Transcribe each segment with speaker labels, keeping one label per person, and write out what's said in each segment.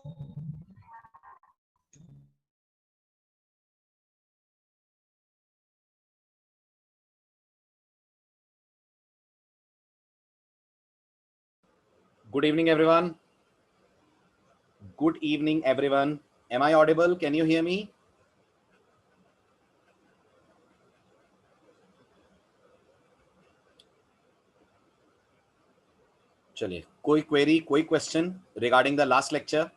Speaker 1: Good evening, everyone. Good evening, everyone. Am I audible? Can you hear me? चलिए, कोई query, कोई question regarding the last lecture?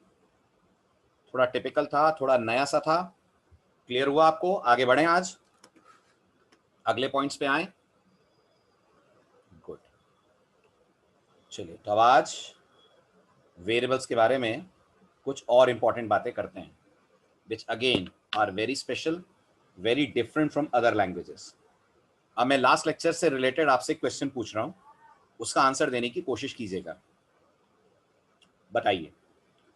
Speaker 1: थोड़ा typical था, थोड़ा नया सा था। क्लियर हुआ आपको? आगे बढ़ें, आज अगले पॉइंट्स पे आए। गुड। चलिए, तो अब आज वेरिएबल्स के बारे में कुछ और इंपॉर्टेंट बातें करते हैं, which again are very special, very different from other languages. अब मैं लास्ट लेक्चर से रिलेटेड आपसे क्वेश्चन पूछ रहा हूँ, उसका आंसर देने की कोशिश कीजिएगा। बताइए,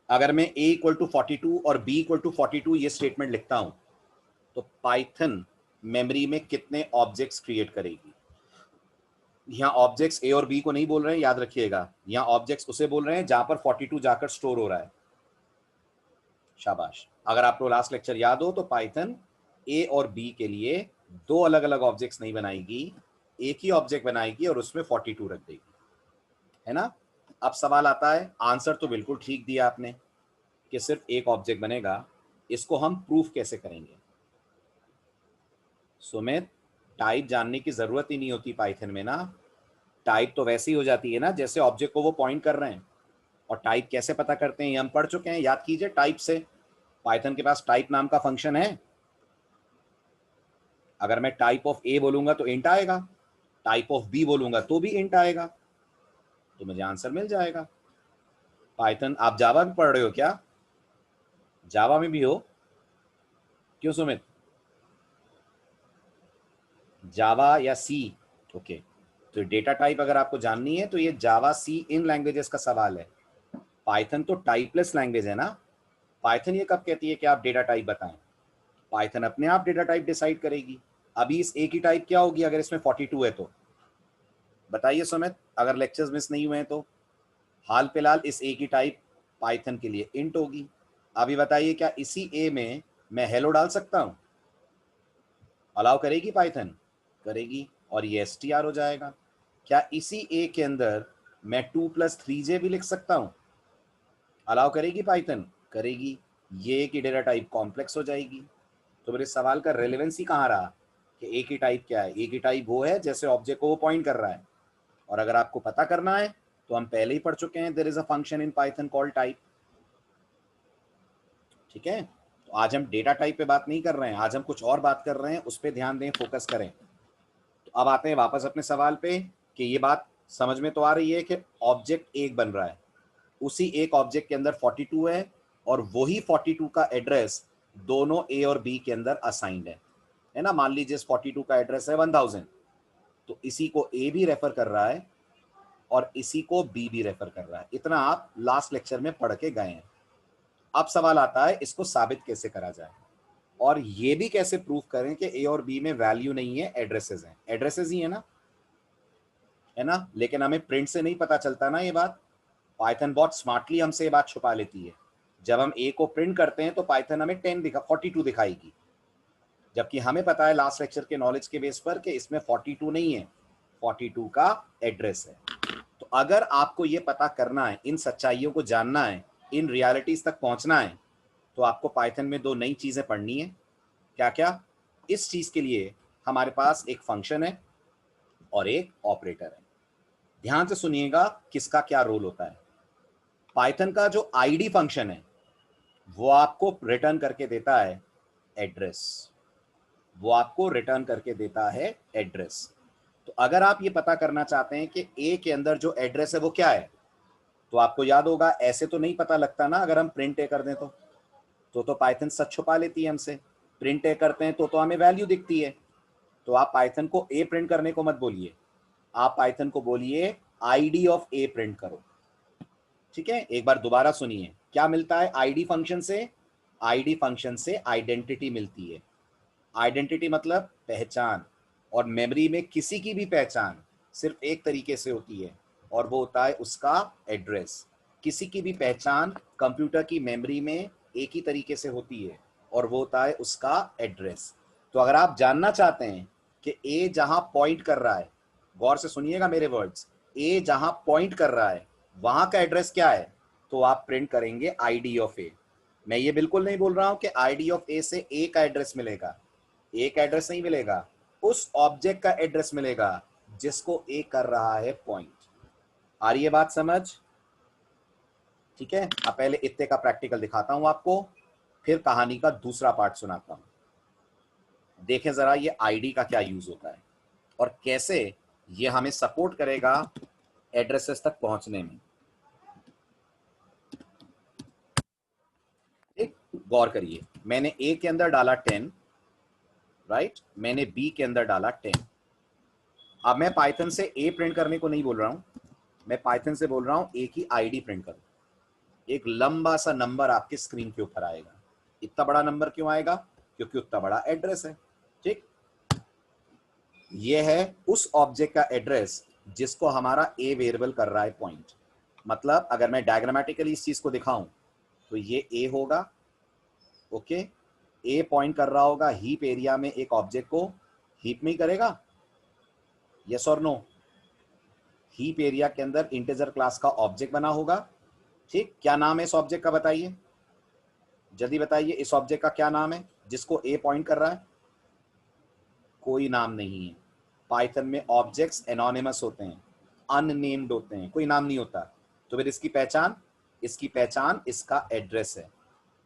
Speaker 1: अगर मैं a इक्वल टू 42 और b इक्वल टू 42 ये स्टेटमेंट लिखता हूं, तो पाइथन मेमोरी में कितने ऑब्जेक्ट्स क्रिएट करेगी? यहाँ ऑब्जेक्ट्स a और b को नहीं बोल रहे हैं, याद रखिएगा। यहाँ ऑब्जेक्ट्स उसे बोल रहे हैं जहां पर 42 जाकर स्टोर हो रहा है। शाबाश। अगर आपको लास्ट लेक्चर याद हो तो पाइथन a और b के लिए दो अलग अलग ऑब्जेक्ट्स नहीं बनाएगी, एक ही ऑब्जेक्ट बनाएगी और उसमें 42 रख देगी, है ना। अब सवाल आता है, आंसर तो बिल्कुल ठीक दिया आपने कि सिर्फ एक ऑब्जेक्ट बनेगा, इसको हम प्रूफ कैसे करेंगे? सुमित, टाइप जानने की जरूरत ही नहीं होती पाइथन में ना। टाइप तो वैसे ही हो जाती है ना जैसे ऑब्जेक्ट को वो पॉइंट कर रहे हैं। और टाइप कैसे पता करते हैं ये हम पढ़ चुके हैं, याद कीजिए। टाइप से, पाइथन के पास टाइप नाम का फंक्शन है। अगर मैं टाइप ऑफ ए बोलूंगा तो इंट आएगा, टाइप ऑफ बी बोलूंगा तो भी इंट आएगा, तो मुझे आंसर मिल जाएगा। पाइथन, आप जावा भी पढ़ रहे हो क्या? जावा में भी हो? क्यों सुमित? जावा या सी? ओके। तो डेटा टाइप अगर आपको जाननी है तो ये जावा सी इन लैंग्वेजेस का सवाल है। पाइथन तो टाइपलेस लैंग्वेज है ना। पाइथन ये कब कहती है कि आप डेटा टाइप बताएं? पाइथन अपने आप डेटा टाइप डिसाइड करेगी। अभी इस ए की टाइप क्या होगी अगर इसमें 42 है तो? बताइए सुमित, अगर लेक्चर्स मिस नहीं हुए हैं तो। हाल फिलहाल इस ए की टाइप पाइथन के लिए इंट होगी। अभी बताइए, क्या इसी ए में मैं हेलो डाल सकता हूं? अलाउ करेगी पाइथन? करेगी, और ये str हो जाएगा। क्या इसी ए के अंदर मैं 2+3j भी लिख सकता हूं? अलाउ करेगी पाइथन? करेगी। ये की डेटा टाइप कॉम्प्लेक्स हो जाएगी। तो मेरे सवाल का रेलेवेंस ही कहाँ रहा कि ए की टाइप क्या है? ए की टाइप वो है जैसे ऑब्जेक्ट को वो पॉइंट कर रहा है। और अगर आपको पता करना है तो हम पहले ही पढ़ चुके हैं, there is a function in Python called type. ठीक है, तो आज हम डेटा टाइप पे बात नहीं कर रहे हैं, आज हम कुछ और बात कर रहे हैं, उस पर ध्यान दें, फोकस करें। तो अब आते हैं वापस अपने सवाल पे कि ये बात समझ में तो आ रही है कि ऑब्जेक्ट एक बन रहा है, उसी एक ऑब्जेक्ट के अंदर 42 है और वही 42 का एड्रेस दोनों ए और बी के अंदर असाइंड है ना। मान लीजिए 42 का एड्रेस है 1000, तो इसी को ए भी रेफर कर रहा है और इसी को बी भी रेफर कर रहा है। इतना आप लास्ट लेक्चर में पढ़ के गए हैं। अब सवाल आता है, इसको साबित कैसे करा जाए और ये भी कैसे प्रूफ करें कि ए और बी में वैल्यू नहीं है, एड्रेसेस हैं। एड्रेसेस ही है ना। लेकिन हमें प्रिंट से नहीं पता चलता ना ये बात। पाइथन बहुत स्मार्टली हमसे ये बात छुपा लेती है। जब हम ए को प्रिंट करते हैं तो पाइथन हमें 42 दिखाएगी, जबकि हमें पता है लास्ट लेक्चर के नॉलेज के बेस पर कि इसमें 42 नहीं है, 42 का एड्रेस है। तो अगर आपको ये पता करना है, इन सच्चाइयों को जानना है, इन रियलिटीज तक पहुंचना है, तो आपको पाइथन में दो नई चीजें पढ़नी है। क्या क्या? इस चीज के लिए हमारे पास एक फंक्शन है और एक ऑपरेटर है। ध्यान से सुनिएगा किसका क्या रोल होता है। पाइथन का जो आईडी फंक्शन है वो आपको रिटर्न करके देता है एड्रेस, वो आपको रिटर्न करके देता है एड्रेस। तो अगर आप ये पता करना चाहते हैं कि ए के अंदर जो एड्रेस है वो क्या है, तो आपको याद होगा ऐसे तो नहीं पता लगता ना। अगर हम प्रिंट ए कर दें तो पाइथन सच छुपा लेती है हमसे। प्रिंट ए करते हैं तो हमें वैल्यू दिखती है। तो आप पाइथन को ए प्रिंट करने को मत बोलिए, आप पाइथन को बोलिए आईडी ऑफ ए प्रिंट करो। ठीक है, एक बार दोबारा सुनिए, क्या मिलता है आईडी फंक्शन से? आईडी फंक्शन से आइडेंटिटी मिलती है। आइडेंटिटी मतलब पहचान, और मेमोरी में किसी की भी पहचान सिर्फ एक तरीके से होती है और वो होता है उसका एड्रेस। किसी की भी पहचान कंप्यूटर की मेमोरी में एक ही तरीके से होती है और वो होता है उसका एड्रेस। तो अगर आप जानना चाहते हैं कि ए जहां पॉइंट कर रहा है, गौर से सुनिएगा मेरे वर्ड्स, ए जहां पॉइंट कर रहा है वहां का एड्रेस क्या है, तो आप प्रिंट करेंगे आईडी ऑफ ए। मैं ये बिल्कुल नहीं बोल रहा हूं कि आईडी ऑफ ए से ए का एड्रेस मिलेगा, ए का एड्रेस नहीं मिलेगा, उस ऑब्जेक्ट का एड्रेस मिलेगा जिसको ए कर रहा है पॉइंट। आ रही है बात समझ? ठीक है, अब पहले इत्ते का प्रैक्टिकल दिखाता हूं आपको, फिर कहानी का दूसरा पार्ट सुनाता हूं। देखें जरा ये आईडी का क्या यूज होता है और कैसे ये हमें सपोर्ट करेगा एड्रेसेस तक पहुंचने में। एक गौर करिए, मैंने ए के अंदर डाला 10, राइट, मैंने बी के अंदर डाला 10। अब मैं पाइथन से ए प्रिंट करने को नहीं बोल रहा हूं, मैं पाइथन से बोल रहा हूं ए की आईडी प्रिंट करो। एक लंबा सा नंबर आपके स्क्रीन के ऊपर आएगा। इतना बड़ा नंबर क्यों आएगा? क्योंकि उतना बड़ा एड्रेस है। ठीक, ये है उस ऑब्जेक्ट का एड्रेस जिसको हमारा ए वेरिएबल कर रहा है पॉइंट। मतलब अगर मैं डायग्रामेटिकली इस चीज को दिखाऊं तो ये ए होगा, ओके, ए पॉइंट कर रहा होगा हीप एरिया में एक ऑब्जेक्ट को, हीप में ही करेगा, यस और नो? हीप एरिया के अंदर इंटीजर क्लास का ऑब्जेक्ट बना होगा। ठीक, क्या नाम है इस ऑब्जेक्ट का बताइए, जल्दी बताइए, इस ऑब्जेक्ट का क्या नाम है जिसको ए पॉइंट कर रहा है? कोई नाम नहीं है। पाइथन में ऑब्जेक्ट्स एनोनिमस होते हैं, अननेम्ड होते हैं, कोई नाम नहीं होता। तो फिर इसकी पहचान, इसकी पहचान इसका एड्रेस है।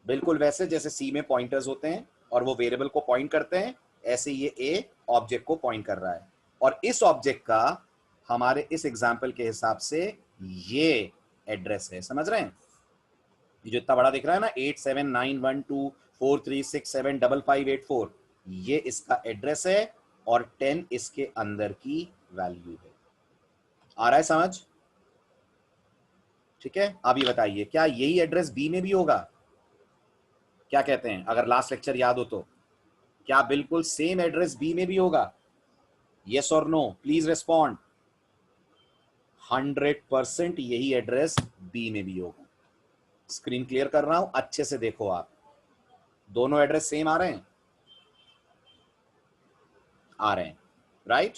Speaker 1: बिल्कुल वैसे जैसे सी में पॉइंटर्स होते हैं और वो वेरिएबल को पॉइंट करते हैं, ऐसे ये ए ऑब्जेक्ट को पॉइंट कर रहा है। और इस ऑब्जेक्ट का हमारे इस एग्जाम्पल के हिसाब से ये एड्रेस है। समझ रहे हैं? ये जो इतना बड़ा दिख रहा है ना, 87912436755584, ये इसका एड्रेस है और 10 इसके अंदर की वैल्यू है। आ रहा है समझ? ठीक है, अब ये बताइए क्या यही एड्रेस बी में भी होगा? क्या कहते हैं, अगर लास्ट लेक्चर याद हो तो, क्या बिल्कुल सेम एड्रेस बी में भी होगा? यस और नो, प्लीज रिस्पॉन्ड। 100% यही एड्रेस बी में भी होगा। स्क्रीन क्लियर कर रहा हूं, अच्छे से देखो आप, दोनों एड्रेस सेम आ रहे हैं, आ रहे हैं, राइट?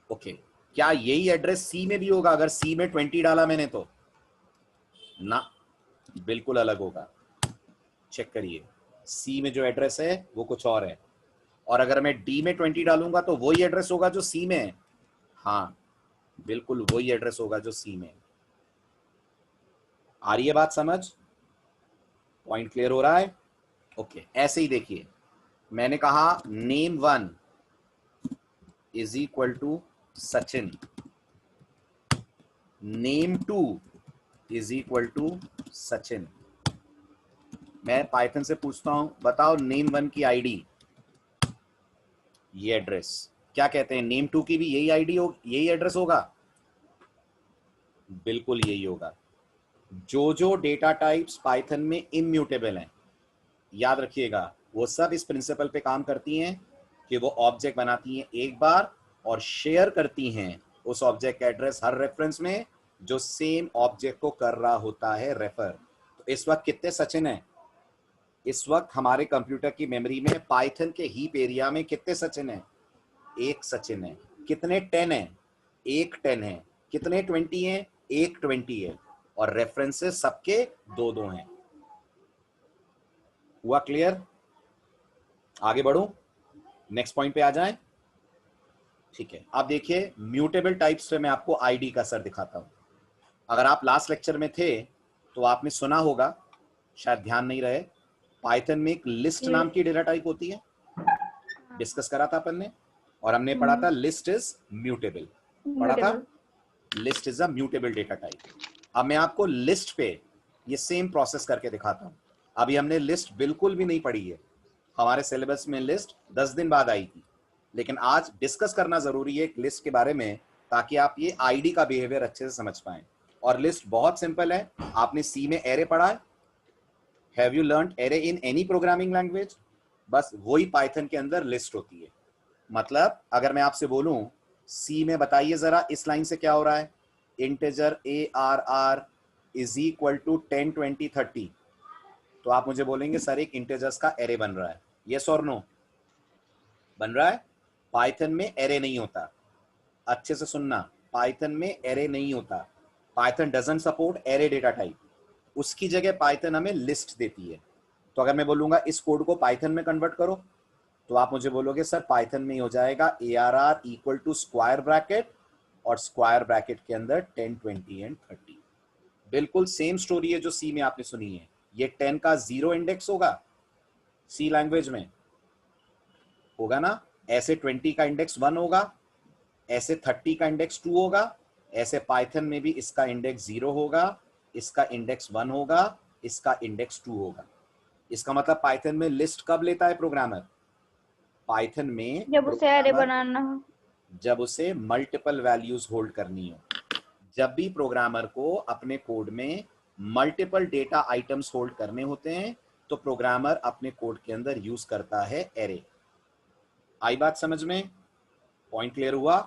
Speaker 1: ओके, क्या यही एड्रेस सी में भी होगा? अगर सी में 20 डाला मैंने तो ना, बिल्कुल अलग होगा। चेक करिए, सी में जो एड्रेस है वो कुछ और है, और अगर मैं डी में 20 डालूंगा तो वही एड्रेस होगा जो सी में है। हाँ, बिल्कुल वही एड्रेस होगा जो सी में है। आ रही है बात समझ? पॉइंट क्लियर हो रहा है? ओके, ऐसे ही देखिए, मैंने कहा name1 is equal to Sachin, name2 is equal to Sachin. मैं पाइथन से पूछता हूं, बताओ name1 की आईडी, ये एड्रेस, क्या कहते हैं name2 की भी यही आईडी हो, यही एड्रेस होगा? बिल्कुल यही होगा। जो डेटा टाइप्स पाइथन में इम्यूटेबल हैं, याद रखिएगा, वो सब इस प्रिंसिपल पे काम करती हैं कि वो ऑब्जेक्ट बनाती हैं एक बार और शेयर करती हैं उस ऑब्जेक्ट का एड्रेस हर रेफरेंस में जो सेम ऑब्जेक्ट को कर रहा होता है रेफर। तो इस वक्त कितने सचिन हैं? इस वक्त हमारे कंप्यूटर की मेमोरी में पाइथन के हीप एरिया में कितने सचिन हैं? एक सचिन है। कितने 10 हैं? एक 10 है। कितने 20 हैं? एक 20 है। और रेफरेंसेस सबके दो दो हैं। हुआ क्लियर? आगे बढ़ूं, नेक्स्ट पॉइंट पे आ जाएं। ठीक है, अब देखिए म्यूटेबल टाइप्स पे मैं आपको आईडी का असर दिखाता हूं। अगर आप लास्ट लेक्चर में थे तो आपने सुना होगा, शायद ध्यान नहीं रहे, पाइथन में एक लिस्ट नाम की डेटा टाइप होती है, डिस्कस करा था अपन ने, और हमने पढ़ा था लिस्ट इज म्यूटेबल, पढ़ा था list is a mutable data type. अब मैं आपको लिस्ट पे ये सेम प्रोसेस करके दिखाता हूं। अभी हमने लिस्ट बिल्कुल भी नहीं पढ़ी है, हमारे सिलेबस में लिस्ट 10 दिन बाद आई थी, लेकिन आज डिस्कस करना जरूरी है एक लिस्ट के बारे में, ताकि आप ये आईडी का बिहेवियर अच्छे से समझ पाएं। और लिस्ट बहुत सिंपल है, आपने सी में एरे पढ़ा है, have you learned array in any programming language? बस वही पाइथन के अंदर लिस्ट होती है। मतलब अगर मैं आपसे बोलूं सी में बताइए जरा इस लाइन से क्या हो रहा है, integer ARR is equal to 10, 20, 30, तो आप मुझे बोलेंगे सर एक इंटीजर्स का एरे बन रहा है, यस और नो? बन रहा है। पाइथन में एरे नहीं होता, अच्छे से सुनना, पाइथन में एरे नहीं होता। Python doesn't support array data type, उसकी जगह पाइथन हमें लिस्ट देती है। तो अगर मैं बोलूंगा इस कोड को पाइथन में कन्वर्ट करो, तो आप मुझे बोलोगे सर पाइथन में हो जाएगा ARR equal to square bracket, और स्क्वायर ब्रैकेट के अंदर 10, 20 एंड 30। बिल्कुल सेम स्टोरी है जो सी में आपने सुनी है। ये 10 का 0 इंडेक्स होगा सी लैंग्वेज में, होगा ना? ऐसे 20 का इंडेक्स 1 होगा, ऐसे 30 का इंडेक्स 2 होगा, ऐसे पाइथन में भी इसका इंडेक्स 0 होगा, इसका इंडेक्स 1 होगा, इसका इंडेक्स 2 होगा। इसका मतलब पाइथन में लिस्ट कब लेता है प्रोग्रामर? पाइथन में
Speaker 2: जब उसे एरे
Speaker 1: प्रोग्रामर
Speaker 2: बनाना हो।
Speaker 1: जब उसे मल्टीपल वैल्यूज होल्ड करनी हो। जब भी प्रोग्रामर को अपने कोड में मल्टीपल डेटा आइटम्स होल्ड करने होते हैं, तो प्रोग्रामर अपने कोड के अंदर यूज करता है एरे। आई बात समझ में? पॉइंट क्लियर हुआ?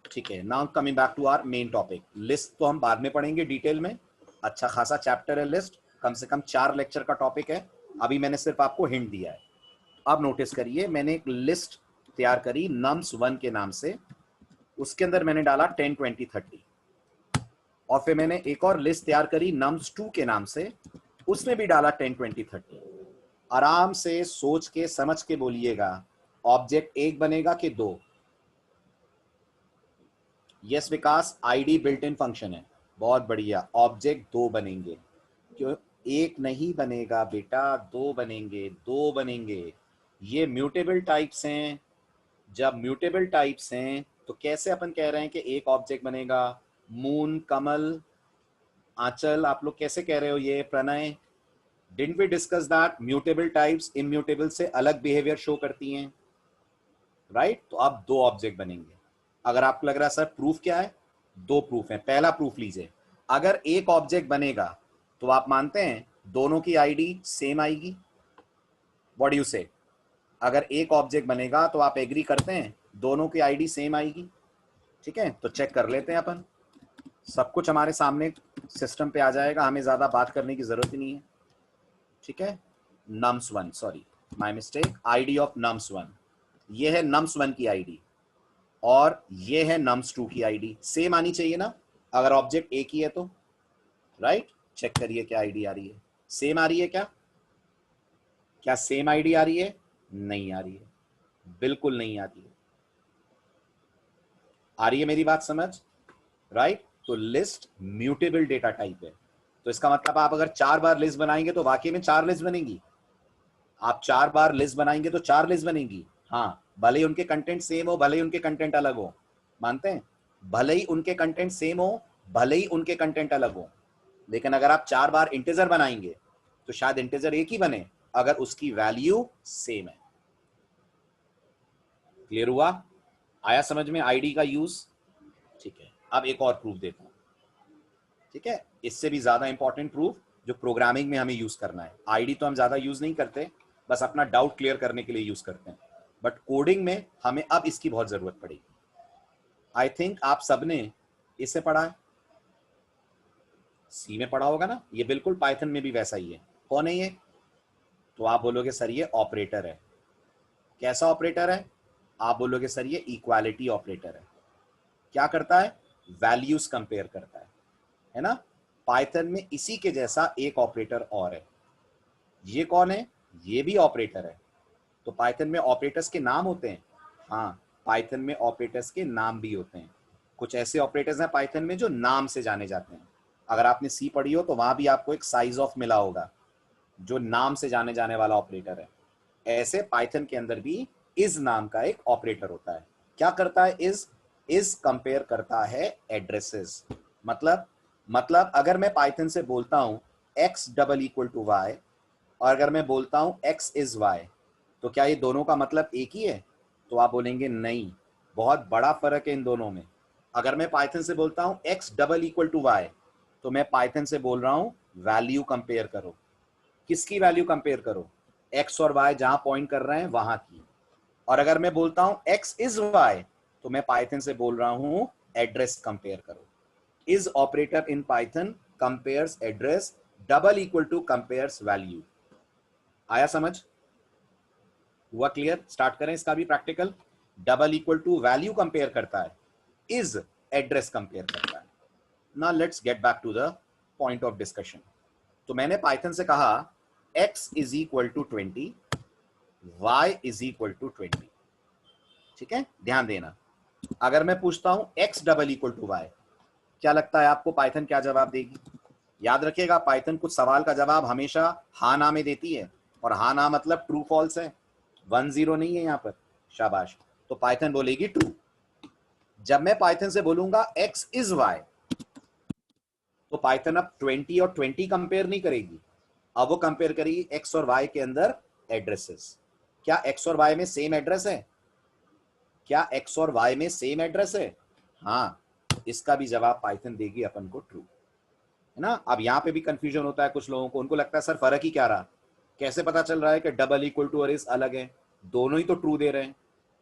Speaker 1: ठीक है, now coming back to our main topic. List तो हम बाद में पढ़ेंगे डिटेल में, अच्छा खासा चैप्टर है लिस्ट, कम से कम 4 लेक्चर का टॉपिक है। अभी मैंने सिर्फ आपको हिंट दिया है। अब नोटिस करिए, मैंने एक लिस्ट तैयार करी nums1 के नाम से, उसके अंदर मैंने डाला 10, 20, 30, और फिर मैंने एक और लिस्ट तैयार करी nums2 के नाम से, उसमें भी डाला 10, 20, 30। आराम से सोच के समझ के बोलिएगा, ऑब्जेक्ट एक बनेगा कि दो? Yes Vikas, ID built in function है, बहुत बढ़िया। ऑब्जेक्ट दो बनेंगे, क्यों? एक नहीं बनेगा बेटा, दो बनेंगे, दो बनेंगे। ये म्यूटेबल टाइप्स हैं। जब म्यूटेबल टाइप्स हैं तो कैसे अपन कह रहे हैं कि एक ऑब्जेक्ट बनेगा? मून, कमल, आंचल, आप लोग कैसे कह रहे हो ये? Pranay, didn't we discuss that mutable types immutable से अलग बिहेवियर शो करती हैं, राइट? तो अब दो ऑब्जेक्ट बनेंगे। अगर आपको लग रहा है सर प्रूफ क्या है, दो प्रूफ है। पहला प्रूफ लीजिए, अगर एक ऑब्जेक्ट बनेगा तो आप मानते हैं दोनों की आईडी सेम आएगी? व्हाट डू यू से? अगर एक ऑब्जेक्ट बनेगा तो आप एग्री करते हैं दोनों की आईडी सेम आएगी? ठीक है, तो चेक कर लेते हैं अपन। सब कुछ हमारे सामने सिस्टम पे आ जाएगा, हमें ज्यादा बात करने की जरूरत ही नहीं है। ठीक है, nums1, sorry my mistake, ID of nums1, ये है nums1 की आईडी, और ये है nums2 की आईडी। सेम आनी चाहिए ना, अगर ऑब्जेक्ट एक ही है तो, राइट? चेक करिए क्या आईडी आ रही है, सेम आ रही है क्या? क्या सेम आईडी आ रही है? नहीं आ रही है, बिल्कुल नहीं आती है। आ रही है मेरी बात समझ? राइट? तो लिस्ट म्यूटेबल डेटा टाइप है, तो इसका मतलब आप अगर 4 बार लिस्ट बनाएंगे तो वाकई में 4 लिस्ट बनेंगी। आप 4 बार लिस्ट बनाएंगे तो 4 लिस्ट बनेगी। हाँ, भले ही उनके कंटेंट सेम हो, भले ही उनके कंटेंट अलग हो, मानते हैं? भले ही उनके कंटेंट सेम हो, भले ही उनके कंटेंट अलग हो, लेकिन अगर आप 4 बार इंटीजर बनाएंगे तो शायद इंटीजर एक ही बने अगर उसकी वैल्यू सेम है। क्लियर हुआ? आया समझ में आईडी का यूज? ठीक है, अब एक और प्रूफ देता हूं। ठीक है, इससे भी ज्यादा इंपॉर्टेंट प्रूफ जो प्रोग्रामिंग में हमें यूज करना है। आईडी तो हम ज्यादा यूज नहीं करते, बस अपना डाउट क्लियर करने के लिए यूज करते हैं, बट कोडिंग में हमें अब इसकी बहुत जरूरत पड़ेगी। आई थिंक आप सबने इसे पढ़ा है, सी में पढ़ा होगा ना, ये बिल्कुल पाइथन में भी वैसा ही है। कौन है ये? तो आप बोलोगे सर ये ऑपरेटर है। कैसा ऑपरेटर है? आप बोलोगे सर ये इक्वालिटी ऑपरेटर है। क्या करता है? वैल्यूज कंपेयर करता है ना? पाइथन में इसी के जैसा एक ऑपरेटर और है। ये कौन है? ये भी ऑपरेटर है। तो पाइथन में ऑपरेटर्स के नाम होते हैं? हाँ, पाइथन में ऑपरेटर्स के नाम भी होते हैं। कुछ ऐसे ऑपरेटर्स हैं पाइथन में जो नाम से जाने जाते हैं। अगर आपने सी पढ़ी हो तो वहां भी आपको एक साइज ऑफ मिला होगा जो नाम से जाने जाने वाला ऑपरेटर है। ऐसे पाइथन के अंदर भी इज नाम का एक ऑपरेटर होता है। क्या करता है इज कंपेयर करता है एड्रेसेस। मतलब अगर मैं पाइथन से बोलता हूं x double equal to y, और अगर मैं बोलता हूं x इज y, तो क्या ये दोनों का मतलब एक ही है? तो आप बोलेंगे नहीं, बहुत बड़ा फर्क है इन दोनों में। अगर मैं पाइथन से बोलता हूं x double equal to y, तो मैं पाइथन से बोल रहा हूं वैल्यू कंपेयर करो। किसकी वैल्यू कंपेयर करो? x और y जहां पॉइंट कर रहे हैं वहां की। और अगर मैं बोलता हूं x इज y, तो मैं पाइथन से बोल रहा हूं एड्रेस कंपेयर करो। Is operator in Python compares address, double equal to compares value. आया समझ? हुआ क्लियर? स्टार्ट करें इसका भी practical. Double equal to value compare करता है, इज एड्रेस कंपेयर करता है। Now let's get back to the point of discussion. तो मैंने पाइथन से कहा x is equal to 20, y is equal to 20। ठीक है, ध्यान देना। अगर मैं पूछता हूं x double equal to y, क्या लगता है आपको पाइथन क्या जवाब देगी? याद रखिएगा, पाइथन कुछ सवाल का जवाब हमेशा हाँ ना में देती है, और हाँ ना मतलब ट्रू फॉल्स है, 1-0 नहीं है यहां पर। शाबाश। तो पाइथन बोलेगी ट्रू। जब मैं पाइथन से बोलूंगा x इज y, तो पाइथन अब 20 और 20 कंपेयर नहीं करेगी, अब वो कंपेयर करेगी x और y के अंदर एड्रेसेस। क्या x और y में सेम एड्रेस है? क्या x और y में सेम एड्रेस है? हाँ, इसका भी जवाब पाइथन देगी अपन को ट्रू, है ना। अब यहाँ पे भी कंफ्यूजन होता है कुछ लोगों को, उनको लगता है सर फर्क ही क्या रहा, कैसे पता चल रहा है कि डबल इक्वल टू और इज अलग है, दोनों ही तो ट्रू दे रहे हैं।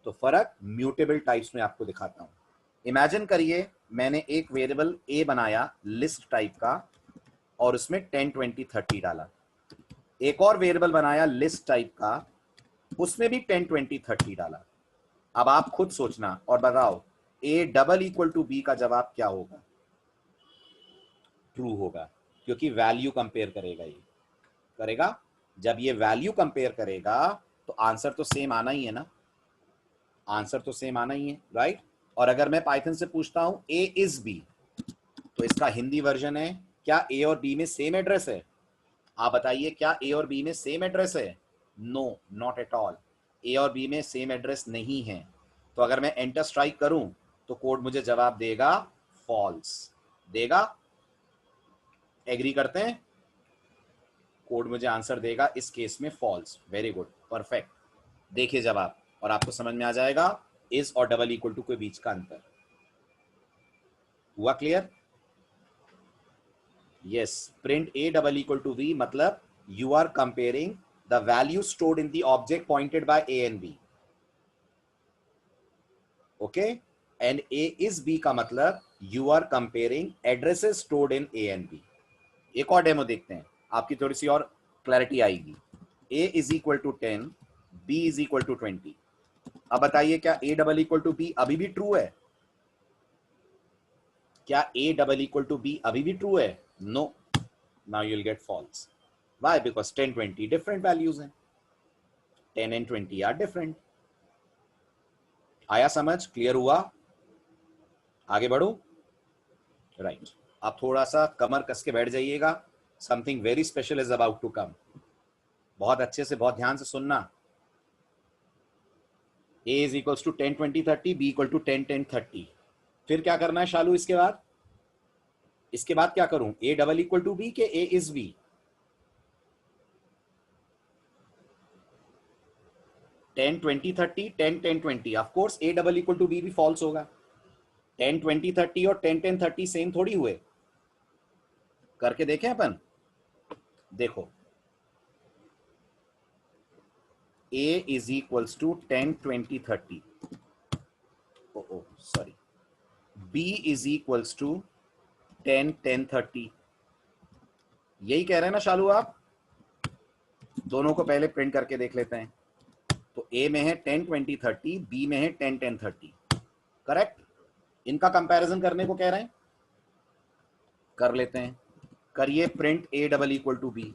Speaker 1: तो फर्क म्यूटेबल टाइप्स में आपको दिखाता हूं। इमेजिन करिए मैंने एक वेरिएबल ए बनाया लिस्ट टाइप का, और उसमें 10 20 30 डाला। एक और वेरिएबल बनाया लिस्ट टाइप का, उसमें भी 10 20 30 डाला। अब आप खुद सोचना और बताओ a double equal to b का जवाब क्या होगा? ट्रू होगा, क्योंकि वैल्यू कंपेयर करेगा। ये करेगा, जब ये वैल्यू कंपेयर करेगा तो आंसर तो सेम आना ही है ना, आंसर तो सेम आना ही है, राइट। और अगर मैं पाइथन से पूछता हूं ए इज बी, तो इसका हिंदी वर्जन है क्या ए और बी में सेम एड्रेस है? आप बताइए, क्या ए और बी में सेम एड्रेस है? No, not at all. A और बी में सेम एड्रेस नहीं है। तो अगर मैं एंटर स्ट्राइक करूं तो कोड मुझे जवाब देगा फॉल्स देगा। एग्री करते हैं? कोड मुझे आंसर देगा इस केस में फॉल्स। Very good, perfect. देखिए जवाब, और आपको समझ में आ जाएगा इज और डबल इक्वल टू के बीच का अंतर। हुआ clear? Yes, print A double equal to B मतलब you are comparing the value stored in the object pointed by A and B. Okay, and A is B का मतलब you are comparing addresses stored in A and B. एक और demo देखते हैं, आपकी थोड़ी सी और क्लैरिटी आएगी। a is equal to 10, b is equal to 20। अब बताइए, क्या a double equal to b अभी भी ट्रू है? क्या a double equal to b अभी भी ट्रू है? No, now you will get false. Why? Because 10 20 different values हैं, 10 एंड 20 आर डिफरेंट। आया समझ? क्लियर हुआ? आगे बढ़ू? राइट। आप थोड़ा सा कमर कस के बैठ जाइएगा, something very special is about to come. बहुत अच्छे से, बहुत ध्यान से सुनना। a is equals to 10 20 30, b equal to 10 10 30। फिर क्या करना है शालू? इसके बाद, इसके बाद क्या करूं? a double equal to b के a is b? 10 20 30, 10 10 20। Of course a double equal to b भी फॉल्स होगा। 10 20 30 और 10 10 30 सेम थोड़ी हुए। करके देखें अपन। देखो, a is equals to 10 20 30, oh sorry, b is equals to 10 10 30। यही कह रहे हैं ना शालू आप? दोनों को पहले प्रिंट करके देख लेते हैं। तो a में है 10 20 30, b में है 10 10 30। करेक्ट? इनका कंपैरिजन करने को कह रहे हैं, कर लेते हैं। करिए print a double equal to b.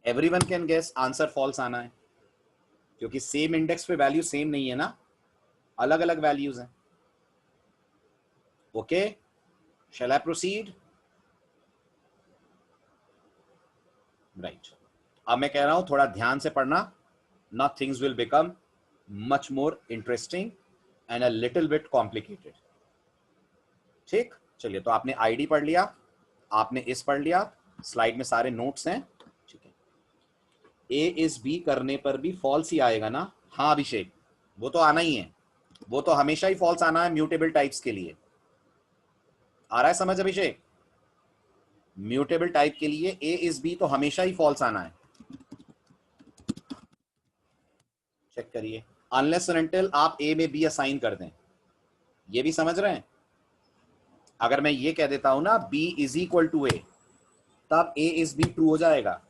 Speaker 1: Everyone can guess answer false आना है, क्योंकि सेम इंडेक्स पे वैल्यू सेम नहीं है ना, अलग अलग वैल्यूज हैं। Okay, shall I proceed? Right. अब मैं कह रहा हूं थोड़ा ध्यान से पढ़ना, ना things will become much more interesting and a little bit complicated. ठीक, चलिए। तो आपने आईडी पढ़ लिया, आपने इस पढ़ लिया, स्लाइड में सारे नोट्स हैं। ठीक है, ए इज बी करने पर भी फॉल्स ही आएगा ना? हाँ अभिषेक, वो तो आना ही है, वो तो हमेशा ही फॉल्स आना है म्यूटेबल टाइप्स के लिए। आ रहा है समझ अभिषेक? म्यूटेबल टाइप के लिए ए इज बी तो हमेशा ही फॉल्स आना है। चेक करिए, अनलेस एंड अनटिल आप ए में बी असाइन कर दें। ये भी समझ रहे हैं? अगर मैं ये कह देता हूं ना b इज इक्वल टू ए, तब a इज b ट्रू हो जाएगा,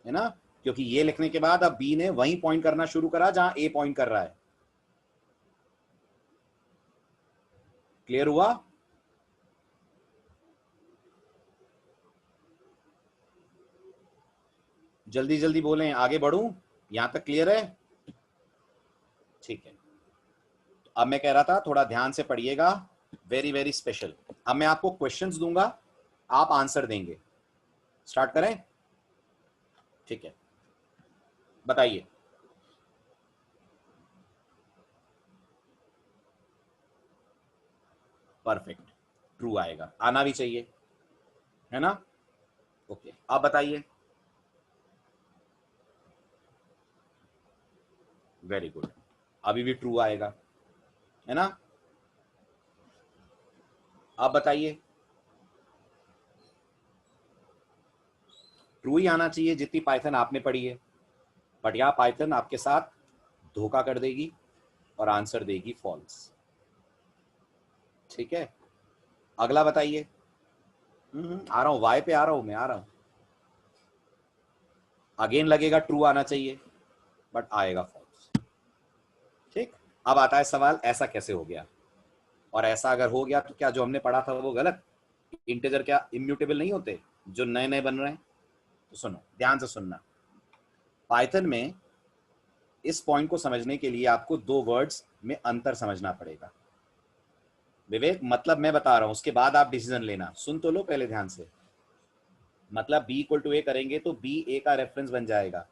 Speaker 1: है ना, क्योंकि ये लिखने के बाद अब b ने वहीं पॉइंट करना शुरू करा जहां a पॉइंट कर रहा है। क्लियर हुआ? जल्दी जल्दी बोलें, आगे बढ़ूं? यहां तक क्लियर है? ठीक है, तो अब मैं कह रहा था थोड़ा ध्यान से पढ़िएगा, वेरी वेरी स्पेशल। अब मैं आपको क्वेश्चंस दूंगा, आप आंसर देंगे। स्टार्ट करें? ठीक है, बताइए। परफेक्ट, ट्रू आएगा, आना भी चाहिए, है ना? ओके, आप बताइए। वेरी गुड, अभी भी ट्रू आएगा, है ना? आप बताइए। ट्रू ही आना चाहिए जितनी पाइथन आपने पढ़ी है, बट यहां पाइथन आपके साथ धोखा कर देगी और आंसर देगी फॉल्स। ठीक है, अगला बताइए। आ रहा हूं, वाई पे आ रहा हूं, मैं आ रहा हूं। अगेन लगेगा ट्रू आना चाहिए, बट आएगा फॉल्स। ठीक, अब आता है सवाल, ऐसा कैसे हो गया? और ऐसा अगर हो गया तो क्या जो हमने पढ़ा था वो गलत? इंटीजर क्या इम्यूटेबल नहीं होते जो नए नए बन रहे हैं? तो सुनो, ध्यान से सुनना। पाइथन में इस पॉइंट को समझने के लिए आपको दो वर्ड्स में अंतर समझना पड़ेगा। विवेक, मतलब मैं बता रहा हूं, उसके बाद आप डिसीजन लेना। सुन तो लो पहले ध्यान से। मतलब b इक्वल टू ए करेंगे तो b a का रेफरेंस बन जाएगा,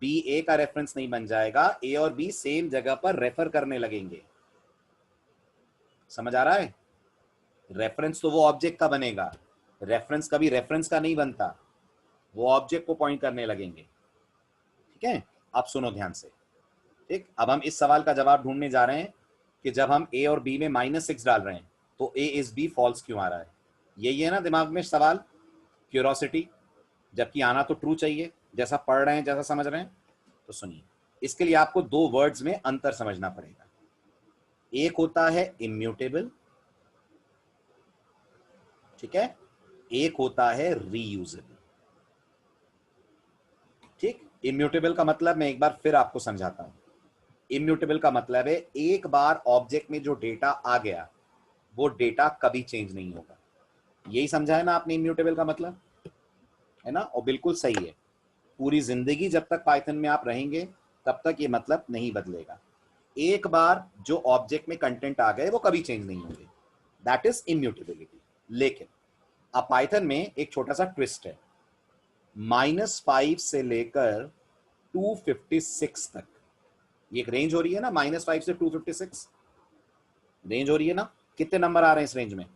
Speaker 1: b a का रेफरेंस नहीं बन जाएगा, a और b सेम जगह पर रेफर करने लगेंगे। समझ आ रहा है? रेफरेंस तो वो ऑब्जेक्ट का बनेगा, रेफरेंस कभी रेफरेंस का नहीं बनता, वो ऑब्जेक्ट को पॉइंट करने लगेंगे। ठीक है, अब सुनो ध्यान से। ठीक, अब हम इस सवाल का जवाब ढूंढने जा रहे हैं कि जब हम a और b में -6 डाल रहे हैं तो a इज b फॉल्स क्यों आ रहा है? यही है ना दिमाग में सवाल, क्यूरोसिटी, जबकि आना तो ट्रू चाहिए, जैसा पढ़ रहे हैं जैसा समझ रहे हैं। तो सुनिए, इसके लिए आपको दो वर्ड्स में अंतर समझना पड़ेगा। एक होता है इम्यूटेबल, ठीक है, एक होता है रीयूजेबल। ठीक, इम्यूटेबल का मतलब मैं एक बार फिर आपको समझाता हूं। इम्यूटेबल का मतलब है एक बार ऑब्जेक्ट में जो डेटा आ गया वो डेटा कभी चेंज नहीं होगा। यही समझा है ना आपने इम्यूटेबल का मतलब, है ना? और बिल्कुल सही है, पूरी जिंदगी जब तक पाइथन में आप रहेंगे तब तक ये मतलब नहीं बदलेगा। एक बार जो ऑब्जेक्ट में कंटेंट आ गए वो कभी चेंज नहीं होंगे, दैट इज इम्यूटेबिलिटी। लेकिन अब पाइथन में एक छोटा सा ट्विस्ट है। -5 से लेकर 256 तक, ये एक रेंज हो रही है ना, -5 से 256 रेंज हो रही है ना। कितने नंबर आ रहे हैं इस रेंज में?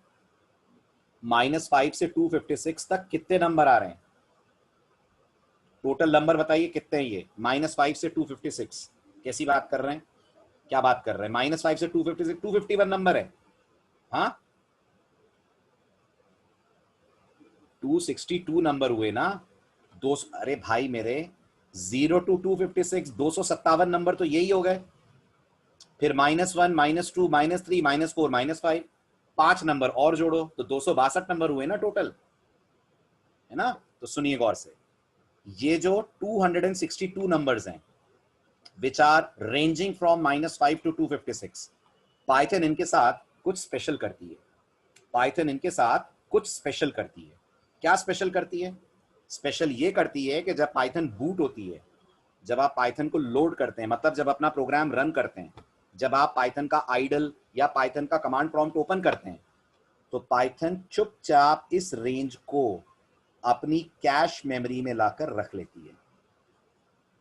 Speaker 1: -5 से 256 तक कितने नंबर आ रहे हैं? टोटल नंबर बताइए कितने हैं ये? -5 से 256, कैसी बात कर रहे हैं, क्या बात कर रहे हैं? -5 से 256, 251 नंबर है। हाँ, 262 नंबर हुए ना। दो, अरे भाई मेरे, 0 to 256, 257 नंबर तो यही हो गए। फिर -1, -2, -3, -4, -5, 5 नंबर और जोड़ो तो 262 नंबर हुए ना टोटल, है ना? तो सुनिए गौर से, ये जो 262 नंबर्स हैं which are ranging from -5 to 256, Python इनके साथ कुछ स्पेशल करती है। पाइथन इनके साथ कुछ स्पेशल करती है। क्या स्पेशल करती है? स्पेशल ये करती है कि जब पाइथन बूट होती है, जब आप पाइथन को लोड करते हैं, मतलब जब अपना प्रोग्राम रन करते हैं, जब आप पाइथन का आइडल या पाइथन का कमांड प्रॉम्प्ट ओपन करते हैं, तो पाइथन चुपचाप इस रेंज को अपनी कैश मेमोरी में लाकर रख लेती है।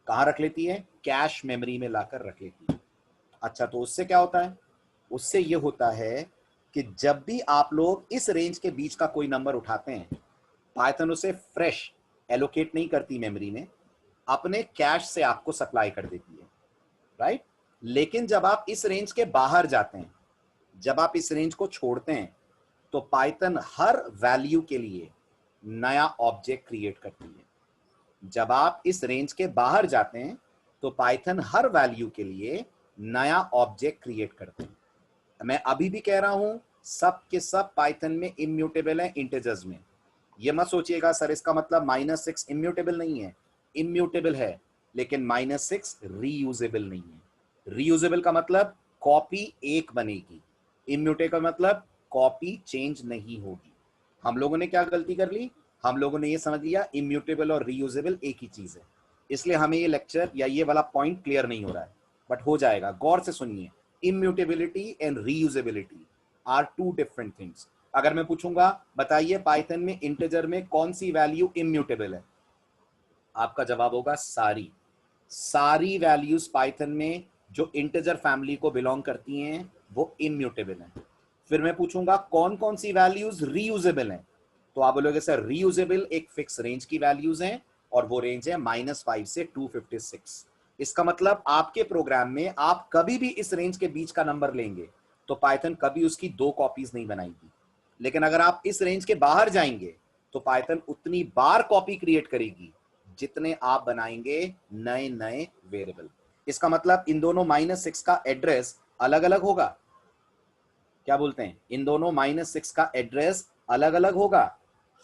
Speaker 1: कहां रख लेती है? कैश मेमोरी में लाकर रख लेती है। अच्छा, तो उससे क्या होता है? उससे ये होता है कि जब भी आप लोग इस रेंज के बीच का कोई नंबर उठाते हैं, पाइथन उसे फ्रेश एलोकेट नहीं करती मेमोरी में, अपने कैश से आपको सप्लाई कर देती है, राइट? लेकिन जब आप इस रेंज के बाहर जाते हैं, जब आप इस रेंज को छोड़ते हैं, तो पाइथन हर वैल्यू के लिए नया ऑब्जेक्ट क्रिएट करती है। जब आप इस रेंज के बाहर जाते हैं तो पाइथन हर वैल्यू के लिए नया ऑब्जेक्ट क्रिएट करते हैं। मैं अभी भी कह रहा हूं सब के सब पाइथन में इम्यूटेबल है इंटीजर्स में। ये मत सोचिएगा सर इसका मतलब -6 इम्यूटेबल नहीं है, इम्यूटेबल है, लेकिन -6 रीयूजेबल नहीं है। रीयूजेबल का मतलब कॉपी एक बनेगी, इम्यूटेबल का मतलब कॉपी चेंज नहीं होगी। हम लोगों ने क्या गलती कर ली, हम लोगों ने ये समझ लिया इम्यूटेबल और रीयूजेबल एक ही चीज है, इसलिए हमें ये लेक्चर या ये वाला पॉइंट क्लियर नहीं हो रहा है, बट हो जाएगा। गौर से सुनिए, immutability and reusability are two different things. अगर मैं पूछूंगा बताइए पाइथन में इंटीजर में कौन सी वैल्यू इम्यूटेबल है, आपका जवाब होगा सारी। सारी वैल्यूज पाइथन में जो इंटीजर फैमिली को बिलोंग करती हैं वो इम्यूटेबल हैं। फिर मैं पूछूंगा कौन कौन सी वैल्यूज रीयूजेबल हैं, तो आप बोलोगे सर रीयूजेबल एक फिक्स रेंज की वैल्यूज हैं और वो रेंज है -5 से 256। इसका मतलब आपके प्रोग्राम में आप कभी भी इस रेंज के बीच का नंबर लेंगे तो पाइथन कभी उसकी 2 कॉपीज नहीं बनाएगी। लेकिन अगर आप इस रेंज के बाहर जाएंगे तो पाइथन उतनी बार कॉपी क्रिएट करेगी जितने आप बनाएंगे नए नए वेरिएबल। इसका मतलब इन दोनों -6 का एड्रेस अलग अलग होगा। क्या बोलते हैं, इन दोनों -6 का एड्रेस अलग अलग होगा,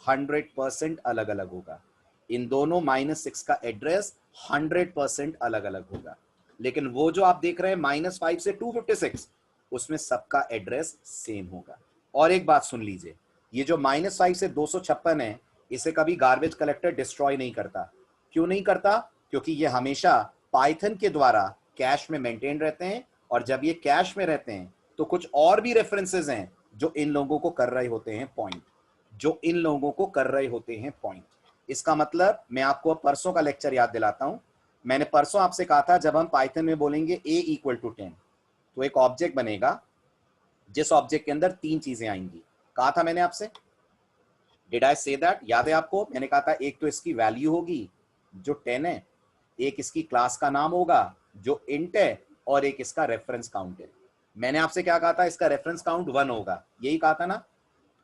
Speaker 1: 100% अलग अलग होगा। इन दोनों -6 का एड्रेस 100% अलग अलग होगा। लेकिन वो जो आप देख रहे हैं -5 से 256, उसमें सबका एड्रेस सेम होगा। और एक बात सुन लीजिए, ये जो -5 से 256 है, इसे कभी गार्बेज कलेक्टर डिस्ट्रॉय नहीं करता। क्यों नहीं करता, क्योंकि ये हमेशा पाइथन के द्वारा कैश में मेंटेन रहते हैं, और जब ये कैश में रहते हैं तो कुछ और भी रेफरेंसेस हैं जो इन लोगों को कर रहे होते हैं पॉइंट, जो इन लोगों को कर रहे होते हैं पॉइंट। इसका मतलब मैं आपको परसों का लेक्चर याद दिलाता हूं। मैंने परसों आपसे कहा था जब हम पाइथन में बोलेंगे a = 10 तो एक ऑब्जेक्ट बनेगा जिस ऑब्जेक्ट के अंदर 3 चीजें आएंगी। कहा था मैंने आपसे, डिड आई से दैट, याद है आपको? मैंने कहा था एक तो इसकी वैल्यू होगी जो 10 है, एक इसकी क्लास का नाम होगा जो इंट है, और एक इसका रेफरेंस काउंट है। मैंने आपसे क्या कहा था, इसका रेफरेंस काउंट 1 होगा, यही कहा था ना।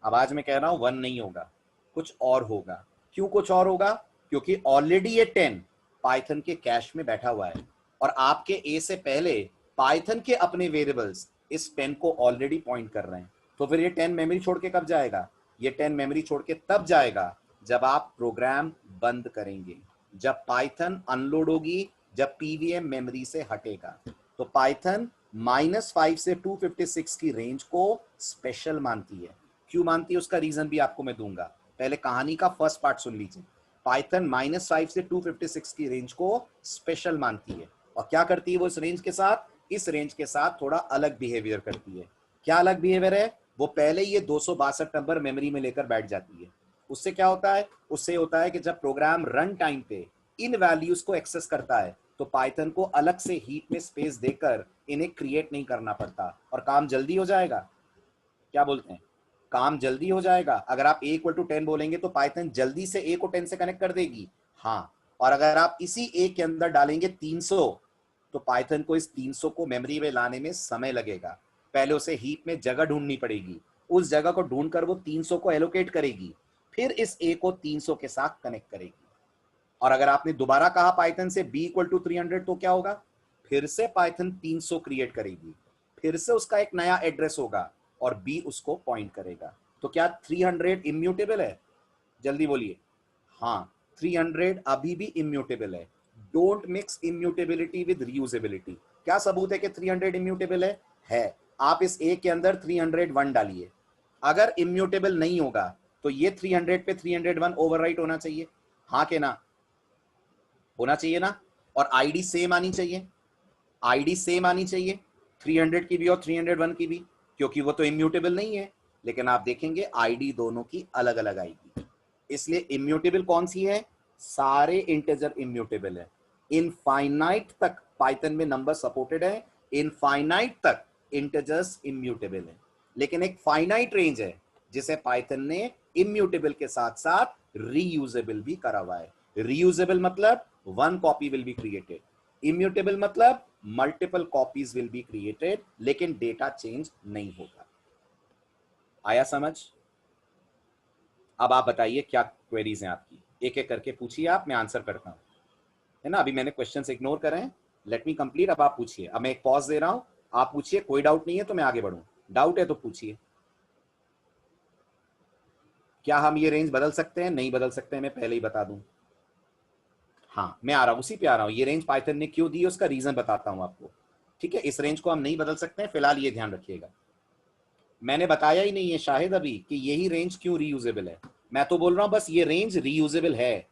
Speaker 1: अब आज मैं कह रहा हूं 1 नहीं होगा, कुछ और होगा। क्यों कुछ और होगा? क्योंकि ऑलरेडी ये 10 पाइथन के कैश में बैठा हुआ है, और आपके ए से पहले पाइथन के अपने वेरिएबल्स इस 10 को ऑलरेडी पॉइंट कर रहे हैं। तो फिर ये 10 मेमोरी छोड़ के कब जाएगा? ये 10 मेमोरी छोड़ के तब जाएगा जब आप प्रोग्राम बंद करेंगे, जब पाइथन अनलोड होगी, जब पीवीएम मेमोरी से हटेगा। तो पाइथन -5 से 256 की रेंज को स्पेशल मानती है। क्यों मानती है उसका रीजन भी आपको मैं दूंगा, पहले कहानी का फर्स्ट पार्ट सुन लीजिए। पाइथन -5 से 256 की रेंज को स्पेशल मानती है, और क्या करती है वो इस रेंज के साथ? इस रेंज के साथ थोड़ा अलग बिहेवियर करती है। क्या अलग बिहेवियर है? वो पहले ये 262 नंबर मेमोरी में लेकर बैठ जाती है। उससे क्या होता है? उससे होता है कि जब प्रोग्राम रन टाइम पे इन वैल्यूज को एक्सेस करता है तो पाइथन को अलग से हीप में स्पेस देकर इन्हें क्रिएट नहीं करना पड़ता, और काम जल्दी हो जाएगा। क्या बोलते हैं? काम जल्दी हो जाएगा। अगर आप a = 10 बोलेंगे तो पाइथन जल्दी से a को 10 से कनेक्ट कर देगी। हाँ, और अगर आप इसी a के अंदर डालेंगे 300 तो पाइथन को इस 300 को मेमोरी में लाने में समय लगेगा। पहले उसे हीप में जगह ढूंढनी पड़ेगी, उस जगह को ढूंढकर वो 300 को एलोकेट करेगी, फिर इस a को 300 के साथ कनेक्ट करेगी। और अगर आपने दोबारा कहा पाइथन से b = 300 तो क्या होगा? फिर से पाइथन 300 क्रिएट करेगी, फिर से उसका एक नया एड्रेस होगा और b उसको पॉइंट करेगा। तो क्या 300 इम्यूटेबल है? जल्दी बोलिए। हाँ, 300 अभी भी इम्यूटेबल है। Don't mix immutability with reusability. क्या सबूत है कि 300 इम्यूटेबल है? आप इस a के अंदर 301 डालिए, अगर इम्यूटेबल नहीं होगा तो ये 300 पे 301 ओवरराइट होना चाहिए, हाँ के ना? होना चाहिए ना। और आईडी सेम आनी चाहिए, आईडी सेम आनी चाहिए 300 की भी और 301 की भी, क्योंकि वो तो इम्यूटेबल नहीं है। लेकिन आप देखेंगे आईडी दोनों की अलग अलग आएगी। इसलिए इम्यूटेबल कौन सी है? सारे इंटीजर इम्यूटेबल है। इनफाइनाइट तक पाइथन में नंबर सपोर्टेड है, इनफाइनाइट तक इंटीजर्स इम्यूटेबल है। लेकिन एक फाइनाइट रेंज है जिसे पाइथन ने इम्यूटेबल के साथ साथ रीयूजेबल भी करा हुआ है। रीयूजेबल मतलब 1 copy will be created, immutable मतलब multiple copies will be created, लेकिन डेटा चेंज नहीं होगा। आया समझ? अब आप बताइए क्या क्वेरीज हैं आपकी, एक एक करके पूछिए आप, मैं आंसर करता हूं, है ना। अभी मैंने क्वेश्चंस इग्नोर करे हैं, लेट मी कंप्लीट। अब आप पूछिए, अब मैं एक पॉज दे रहा हूं, आप पूछिए, कोई डाउट नहीं है तो मैं आगे बढ़ूं, डाउट है तो पूछिए। क्या हम ये रेंज बदल सकते हैं? नहीं बदल सकते हैं, मैं पहले ही बता दूं। हाँ, मैं आ रहा हूं, उसी पे आ रहा हूं। ये रेंज पाइथन ने क्यों दी, उसका रीजन बताता हूं आपको। ठीक है, इस रेंज को हम नहीं बदल सकते हैं, फिलहाल ये ध्यान रखिएगा। मैंने बताया ही नहीं है शाहिद अभी कि यही रेंज क्यों रीयूजेबल है। मैं तो बोल रहा हूं बस ये रेंज रीयूजेबल है।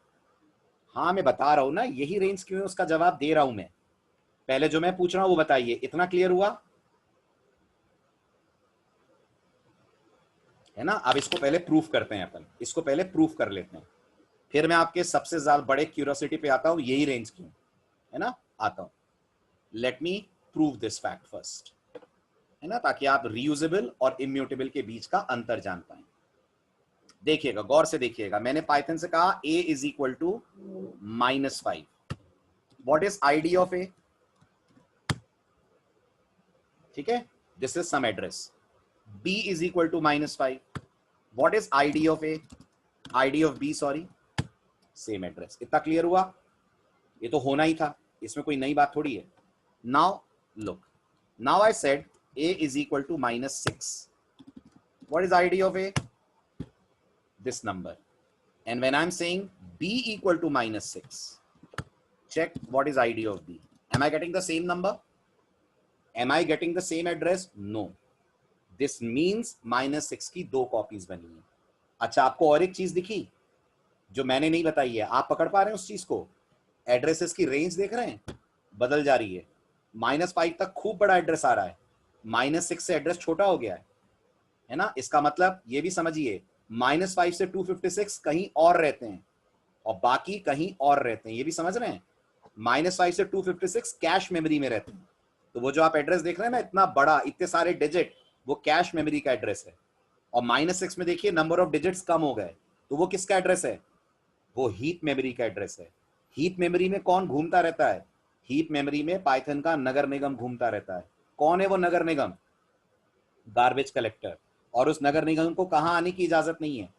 Speaker 1: हाँ, मैं बता रहा हूं ना यही रेंज क्यों है, उसका जवाब दे रहा हूं मैं। पहले जो मैं पूछ रहा हूं वो बताइए, इतना क्लियर हुआ है ना? अब इसको पहले प्रूफ करते हैं, अपन इसको पहले प्रूफ कर लेते हैं, फिर मैं आपके सबसे ज्यादा बड़े क्यूरियोसिटी पे आता हूं, यही रेंज क्यों है ना, आता हूं। Let me prove this fact first, है ना, ताकि आप रीयूजेबल और इम्यूटेबल के बीच का अंतर जान पाए। देखिएगा, गौर से देखिएगा, मैंने पाइथन से कहा a is equal to -5। What is ID of a? ठीक है, this is some address. b is equal to -5। What is ID of a? ID of b, sorry, same address. इतना क्लियर हुआ? ये तो होना ही था, इसमें कोई नई बात थोड़ी है। Now look, now I said a is equal to -6. What is ID of a? This number. And when I'm saying b equal to -6, check what is ID of b. Am I getting the same number? Am I getting the same address? No. This means -6 की 2 copies बनी है। अच्छा, आपको और एक चीज दिखी जो मैंने नहीं बताई है, आप पकड़ पा रहे हैं उस चीज को? एड्रेसेस की रेंज देख रहे हैं, बदल जा रही है। -5 तक खूब बड़ा एड्रेस आ रहा है, -6 से एड्रेस छोटा हो गया है ना। इसका मतलब ये भी समझिए, -5 से 256 कहीं और रहते हैं और बाकी कहीं और रहते हैं, ये भी समझ रहे हैं। -5 से 256 कैश मेमोरी में रहते हैं। तो वो जो आप एड्रेस देख रहे हैं ना, इतना बड़ा, इतने सारे डिजिट, वो कैश मेमोरी का एड्रेस है। और -6 में देखिए नंबर ऑफ डिजिट्स कम हो गए, तो वो किसका एड्रेस है? वो हीप मेमोरी का एड्रेस है। हीप मेमोरी में कौन घूमता रहता है? हीप मेमोरी में पाइथन का नगर निगम घूमता रहता है। कौन है वो नगर निगम? Garbage collector. और उस नगर निगम को कहां आने की इजाजत नहीं है?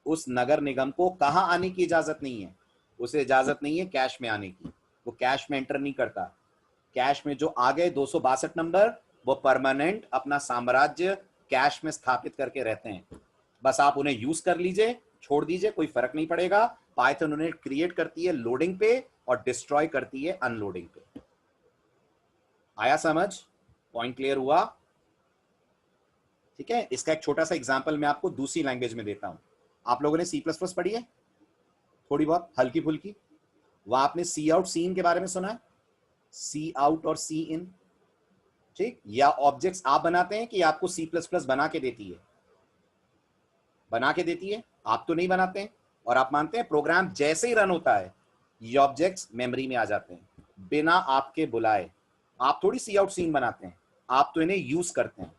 Speaker 1: उस नगर निगम को कहां आने की इजाजत नहीं है? उसे इजाजत नहीं है कैश में आने की, वो कैश में एंटर नहीं करता। कैश में जो आ गए 262 नंबर, वो परमानेंट अपना साम्राज्य कैश में स्थापित करके रहते हैं। बस आप उन्हें यूज कर लीजिए, छोड़ दीजिए, कोई फर्क नहीं पड़ेगा। पाइथन उन्हें क्रिएट करती है लोडिंग पे और डिस्ट्रॉय करती है अनलोडिंग पे। आया समझ? पॉइंट क्लियर हुआ? ठीक है, इसका एक छोटा सा एग्जांपल मैं आपको दूसरी लैंग्वेज में देता हूं। आप लोगों ने C++ पढ़ी है थोड़ी बहुत, हल्की फुल्की? वहां आपने सी आउट सी इन के बारे में सुना है? सी आउट और सी इन, ठीक? या ऑब्जेक्ट्स आप बनाते हैं कि आपको C++ बना के देती है? बना के देती है, आप तो नहीं बनाते हैं। और आप मानते हैं प्रोग्राम जैसे ही रन होता है ये ऑब्जेक्ट्स मेमोरी में आ जाते हैं बिना आपके बुलाए। आप थोड़ी सी आउट सीन बनाते हैं, आप तो इन्हें यूज करते हैं।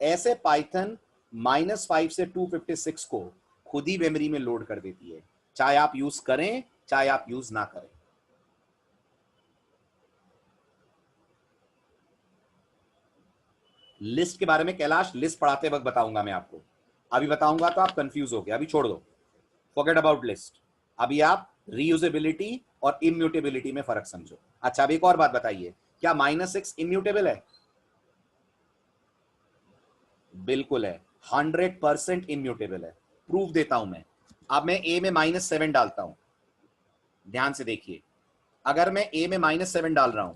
Speaker 1: ऐसे पाइथन -5 से 256 को खुद ही मेमोरी में लोड कर देती है, चाहे आप यूज करें चाहे आप यूज ना करें। लिस्ट के बारे में कैलाश लिस्ट पढ़ाते वक्त बताऊंगा मैं आपको, अभी बताऊंगा तो आप कंफ्यूज हो गए, अभी छोड़ दो, फॉरगेट अबाउट लिस्ट। अभी आप रीयूजेबिलिटी और इम्यूटेबिलिटी में फर्क समझो। अच्छा, अब एक और बात बताइए, क्या -6 इम्यूटेबल है? बिल्कुल है, 100% इम्यूटेबल है। प्रूफ देता हूं मैं। अब मैं a में -7 डालता हूं, ध्यान से देखिए। अगर मैं a में -7 डाल रहा हूं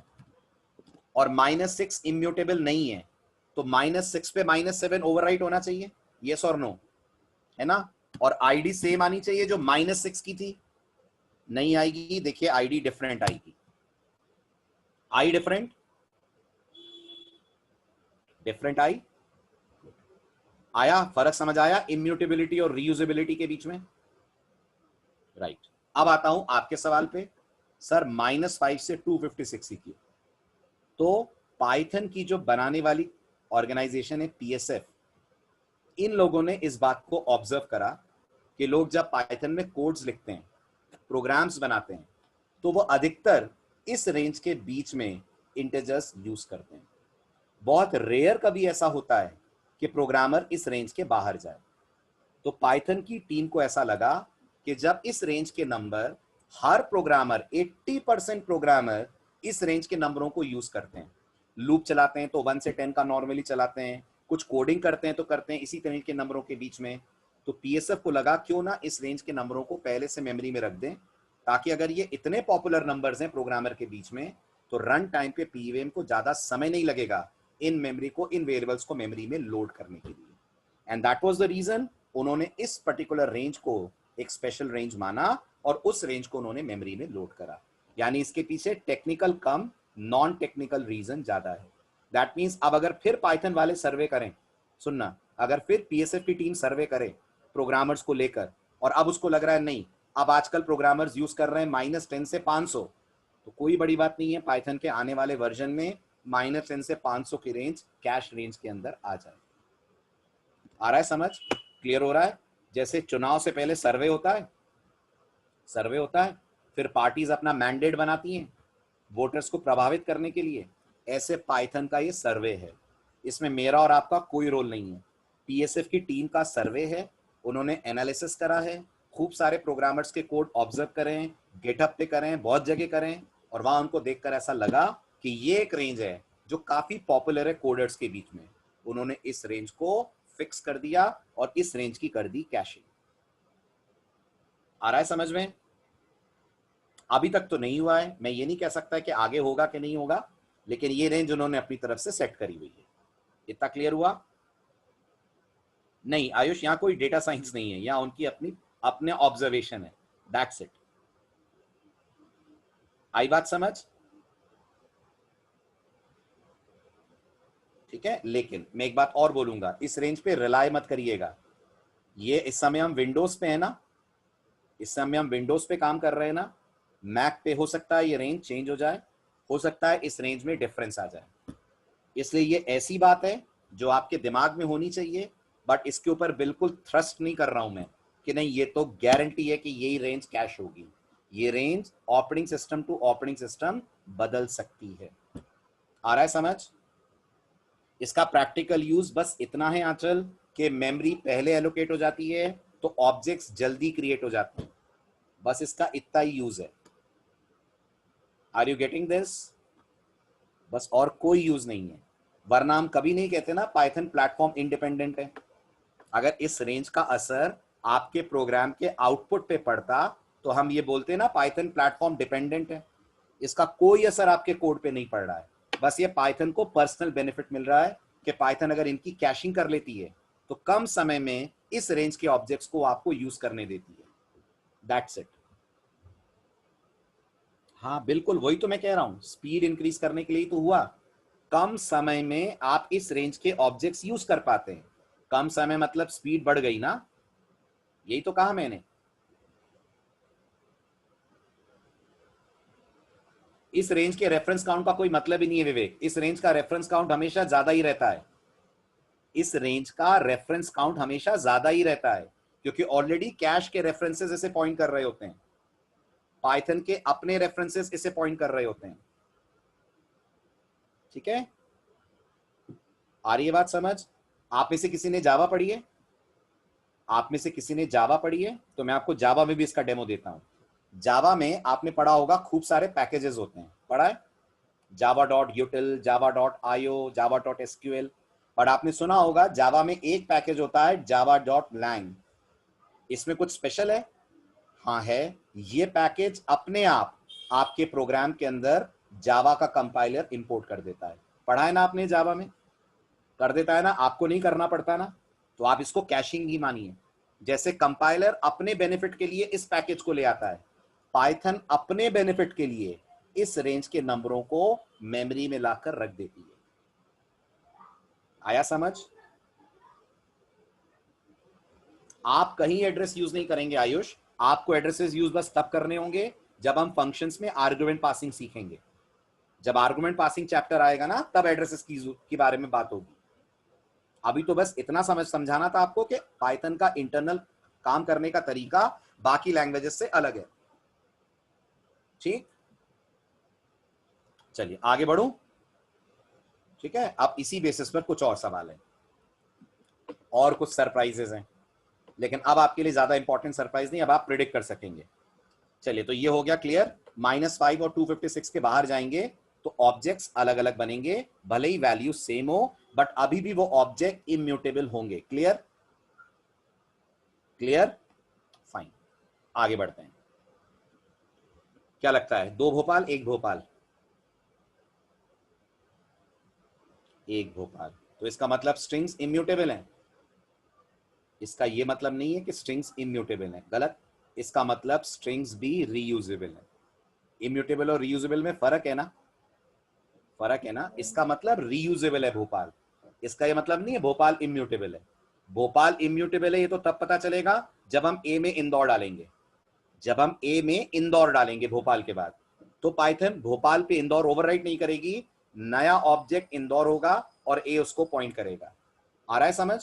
Speaker 1: और -6 इम्यूटेबल नहीं है, तो -6 पे -7 ओवरराइट होना चाहिए, यस और नो, है ना? और आईडी सेम आनी चाहिए जो -6 की थी। नहीं आएगी, देखिए आईडी डिफरेंट आएगी। आई डिफरेंट, डिफरेंट आई, आया फर्क? समझ आया इम्यूटेबिलिटी और रीयूजेबिलिटी के बीच में? राइट। अब आता हूं आपके सवाल पे, सर -5 से 256 की, तो पाइथन की जो बनाने वाली ऑर्गेनाइजेशन है PSF, इन लोगों ने इस बात को ऑब्जर्व करा कि लोग जब पाइथन में कोड्स लिखते हैं, प्रोग्राम्स बनाते हैं, तो वो अधिकतर इस रेंज के बीच में इंटीजर्स यूज करते हैं। बहुत रेयर कभी ऐसा होता है कि प्रोग्रामर इस रेंज के बाहर जाए। तो पाइथन की टीम को ऐसा लगा कि जब इस रेंज के नंबर, हर प्रोग्रामर 80% प्रोग्रामर इस रेंज के नंबरों को यूज करते हैं, लूप चलाते हैं तो 1 से 10 का नॉर्मली चलाते हैं, कुछ कोडिंग करते हैं तो करते हैं इसी तरह के नंबरों के बीच में, तो पीएसएफ को लगा क्यों ना इस रेंज के नंबरों को पहले से मेमोरी में रख दें, ताकि अगर ये इतने पॉपुलर नंबर्स हैं प्रोग्रामर के बीच में तो रन टाइम पे पीवीएम को ज्यादा समय नहीं लगेगा इन मेमोरी को, इन वेरिएबल्स को मेमोरी में लोड करने के लिए। And that was the reason उन्होंने इस पर्टिकुलर रेंज को एक स्पेशल रेंज माना और उस रेंज को उन्होंने मेमोरी में लोड करा। यानी इसके पीछे टेक्निकल कम नॉन टेक्निकल रीजन ज्यादा है। दैट मीन्स अब अगर फिर पाइथन वाले सर्वे करें, सुनना, अगर फिर पीएसएफ की टीम सर्वे करे प्रोग्रामर्स को लेकर और अब उसको लग रहा है नहीं अब आजकल प्रोग्रामर्स यूज कर रहे हैं -10 से 500, तो कोई बड़ी बात नहीं है, पाइथन के आने वाले वर्जन में -10 से 500 की रेंज कैश रेंज के अंदर आ जाए। आ रहा है समझ? क्लियर हो रहा है? जैसे चुनाव से पहले सर्वे होता है, फिर पार्टीज अपना मैंडेट बनाती हैं वोटर्स को प्रभावित करने के लिए, ऐसे पाइथन का ये सर्वे है। इसमें मेरा और आपका कोई रोल नहीं है, पीएसएफ की टीम का सर्वे है। उन्होंने एनालिसिस करा है, खूब सारे प्रोग्रामर्स के कोड ऑब्जर्व करें, गेटअप पे करें, बहुत जगह करें, और वहां उनको देखकर ऐसा लगा कि ये एक रेंज है जो काफी पॉपुलर है कोडर्स के बीच में। उन्होंने इस रेंज को फिक्स कर दिया और इस रेंज की कर दी कैशिंग। आ रहा है समझ में? अभी तक तो नहीं हुआ है, मैं ये नहीं कह सकता कि आगे होगा कि नहीं होगा, लेकिन ये रेंज उन्होंने अपनी तरफ से सेट करी हुई है। इतना क्लियर हुआ? नहीं आयुष, यहां कोई डेटा साइंस नहीं है, यहां उनकी अपने ऑब्जर्वेशन है, दैट्स इट। आई बात समझ? ठीक है, लेकिन मैं एक बात और बोलूंगा, इस रेंज पे रिलाय मत करिएगा। ये इस समय हम विंडोज पे है ना, इस समय हम विंडोज पे काम कर रहे हैं ना, मैक पे हो सकता है ये रेंज चेंज हो जाए, हो सकता है इस रेंज में डिफरेंस आ जाए। इसलिए ये ऐसी बात है जो आपके दिमाग में होनी चाहिए, बट इसके ऊपर बिल्कुल थ्रस्ट नहीं कर रहा हूं मैं कि नहीं ये तो गारंटी है कि यही रेंज कैश होगी। ये range operating system to operating system बदल सकती है। आ रहा है समझ? इसका प्रैक्टिकल यूज बस इतना है आंचल कि मेमोरी पहले एलोकेट हो जाती है तो ऑब्जेक्ट्स जल्दी क्रिएट हो जाते हैं, बस इसका इतना ही यूज है। Are you getting this? बस और कोई यूज नहीं है, वरना हम कभी नहीं कहते ना पाइथन प्लेटफॉर्म इंडिपेंडेंट है। अगर इस रेंज का असर आपके प्रोग्राम के आउटपुट पे पड़ता तो हम ये बोलते ना पाइथन प्लेटफॉर्म डिपेंडेंट है। इसका कोई असर आपके कोड पे नहीं पड़ रहा है, बस ये पाइथन को पर्सनल बेनिफिट मिल रहा है कि पाइथन अगर इनकी कैशिंग कर लेती है तो कम समय में इस रेंज के ऑब्जेक्ट्स को आपको यूज करने देती है। That's it. हाँ बिल्कुल, वही तो मैं कह रहा हूं, स्पीड इंक्रीज करने के लिए तो हुआ। कम समय में आप इस रेंज के ऑब्जेक्ट्स यूज कर पाते हैं। कम समय मतलब स्पीड बढ़ गई ना, यही तो कहा मैंने। इस रेंज के रेफरेंस काउंट का कोई मतलब ही नहीं है विवेक, इस रेंज का रेफरेंस काउंट हमेशा ज्यादा ही रहता है। इस रेंज का रेफरेंस काउंट हमेशा ज्यादा ही रहता है, क्योंकि ऑलरेडी कैश के रेफरेंसेस इसे पॉइंट कर रहे होते हैं, पाइथन के अपने रेफरेंसेस इसे पॉइंट कर रहे होते हैं। ठीक है, आ रही है बात समझ? आप में से किसी ने जावा पढ़ी है? आप में से किसी ने जावा पढ़ी है? तो मैं आपको जावा में भी इसका डेमो देता हूं। जावा में आपने पढ़ा होगा खूब सारे पैकेजेस होते हैं, पढ़ा है? java.util, java.io, java.sql, और आपने सुना होगा जावा में एक पैकेज होता है java.lang। इसमें कुछ स्पेशल है? हाँ है। ये पैकेज अपने आप आपके प्रोग्राम के अंदर जावा का कंपाइलर इंपोर्ट कर देता है। पढ़ा है ना आपने? जावा में कर देता है ना, आपको नहीं करना पड़ता ना, तो आप इसको कैशिंग ही मानिए। जैसे कंपाइलर अपने बेनिफिट के लिए इस पैकेज को ले आता है, पाइथन अपने बेनिफिट के लिए इस रेंज के नंबरों को मेमोरी में लाकर रख देती है। आया समझ? आप कहीं एड्रेस यूज नहीं करेंगे आयुष, आपको एड्रेसेस यूज बस तब करने होंगे जब हम फंक्शंस में आर्गुमेंट पासिंग सीखेंगे। जब आर्गुमेंट पासिंग चैप्टर आएगा ना, तब एड्रेसेस की बारे में बात होगी। अभी तो बस इतना समझाना था आपको कि पाइथन का इंटरनल काम करने का तरीका बाकी लैंग्वेजेस से अलग है। ठीक, चलिए आगे बढ़ूं। ठीक है, अब इसी बेसिस पर कुछ और सवाल है और कुछ सरप्राइजेस हैं, लेकिन अब आपके लिए ज्यादा इंपॉर्टेंट सरप्राइज नहीं, अब आप प्रिडिक्ट कर सकेंगे। चलिए, तो ये हो गया क्लियर। -5 और 256 के बाहर जाएंगे तो ऑब्जेक्ट्स अलग अलग बनेंगे, भले ही वैल्यू सेम हो, बट अभी भी वो ऑब्जेक्ट इम्यूटेबल होंगे। क्लियर? क्लियर, फाइन, आगे बढ़ते हैं। क्या लगता है, 2 भोपाल 1 भोपाल? 1 भोपाल, तो इसका मतलब स्ट्रिंग्स इम्यूटेबल हैं। इसका ये मतलब नहीं है कि स्ट्रिंग्स इम्यूटेबल हैं, गलत। इसका मतलब स्ट्रिंग्स भी रीयूजेबल है। इम्यूटेबल और रीयूजेबल में फर्क है ना, फर्क है ना। इसका मतलब रीयूजेबल है भोपाल, इसका ये मतलब नहीं है भोपाल इम्यूटेबल है। भोपाल इम्यूटेबल है ये तो तब पता चलेगा जब हम ए में इंदौर डालेंगे, जब हम ए में इंदौर डालेंगे भोपाल के बाद, तो पाइथन भोपाल पे इंदौर ओवरराइट नहीं करेगी, नया ऑब्जेक्ट इंदौर होगा और ए उसको पॉइंट करेगा। आ रहा है समझ,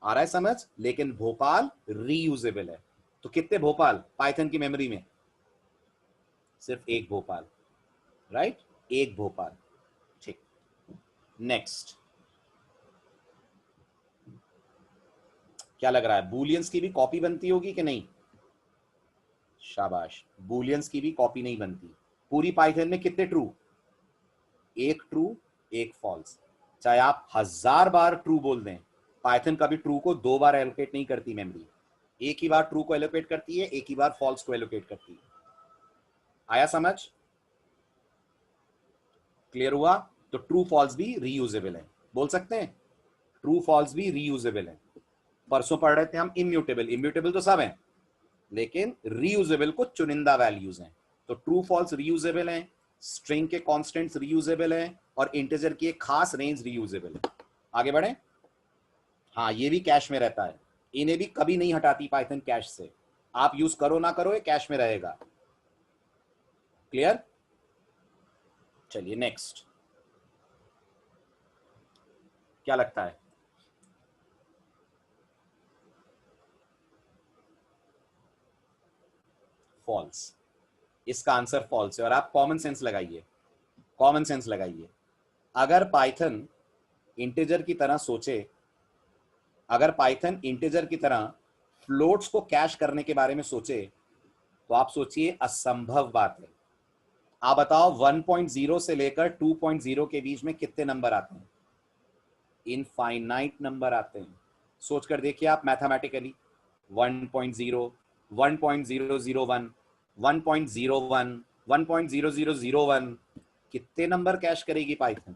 Speaker 1: आ रहा है समझ। लेकिन भोपाल रीयूजेबल है। तो कितने भोपाल पाइथन की मेमोरी में? सिर्फ 1 भोपाल, राइट, 1 भोपाल। ठीक, नेक्स्ट। क्या लग रहा है, बूलियंस की भी कॉपी बनती होगी कि नहीं? शाबाश, बूलियंस की भी कॉपी नहीं बनती। पूरी पाइथन में कितने ट्रू? 1 true 1 false. चाहे आप 1000 बार ट्रू बोल दें, पाइथन कभी ट्रू को 2 बार एलोकेट नहीं करती मेमोरी। एक ही बार ट्रू को एलोकेट करती है, एक ही बार फॉल्स को एलोकेट करती है। आया समझ, क्लियर हुआ? तो ट्रू फॉल्स भी रीयूजेबल है, बोल सकते हैं ट्रू फॉल्स भी रीयूजेबल है। परसों पढ़ रहे थे हम इम्यूटेबल, इम्यूटेबल तो सब है, लेकिन रीयूजेबल को चुनिंदा वैल्यूज हैं। तो ट्रू फॉल्स रीयूजेबल हैं, स्ट्रिंग के कॉन्स्टेंट्स रीयूजेबल हैं, और इंटीजर की एक खास रेंज रीयूजेबल है। आगे बढ़े। हाँ, ये भी कैश में रहता है, इन्हें भी कभी नहीं हटाती पाइथन कैश से। आप यूज करो ना करो, ये कैश में रहेगा। क्लियर, चलिए नेक्स्ट। क्या लगता है, फॉल्स। इसका आंसर फॉल्स है, और आप कॉमन सेंस लगाइए, कॉमन सेंस लगाइए। अगर पाइथन इंटीजर की तरह सोचे, अगर पाइथन इंटीजर की तरह फ्लोट्स को कैश करने के बारे में सोचे, तो आप सोचिए असंभव बात है। आप बताओ 1.0 से लेकर 2.0 के बीच में कितने नंबर आते हैं? इनफाइनाइट नंबर आते हैं। सोचकर देखिए आप मैथमेटिकली, 1.0, 1.001, 1.01, 1.0001, कितने नंबर कैश करेगी पाइथन?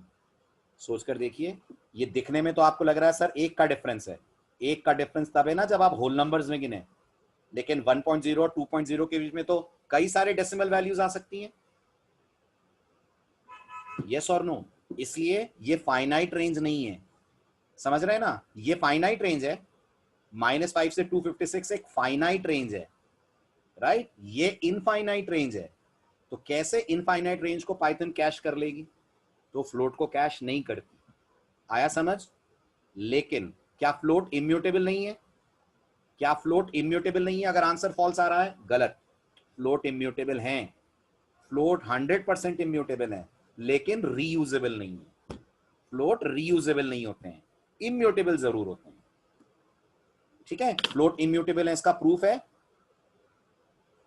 Speaker 1: सोचकर देखिए। ये दिखने में तो आपको लग रहा है सर एक का डिफरेंस है, एक का डिफरेंस तब है ना जब आप होल नंबर्स में गिने, लेकिन 1.0 और 2.0 के बीच में तो कई सारे डेसिमल वैल्यूज आ सकती हैं। यस और नो? इसलिए ये फाइनाइट रेंज नहीं है, समझ रहे हैं ना, ये फाइनाइट रेंज है। -5 से 256 एक फाइनाइट रेंज है, राइट, ये इनफाइनाइट रेंज है। तो कैसे इनफाइनाइट रेंज को पाइथन कैश कर लेगी? तो फ्लोट को कैश नहीं करती। आया समझ? लेकिन क्या फ्लोट इम्यूटेबल नहीं है? क्या फ्लोट इम्यूटेबल नहीं है? अगर आंसर फॉल्स आ रहा है, गलत। फ्लोट इम्यूटेबल हैं, फ्लोट 100% इम्यूटेबल है, लेकिन रीयूजेबल नहीं है। फ्लोट रीयूजेबल नहीं होते हैं, इम्यूटेबल जरूर होते हैं। ठीक है, फ्लोट इम्यूटेबल है, इसका प्रूफ है।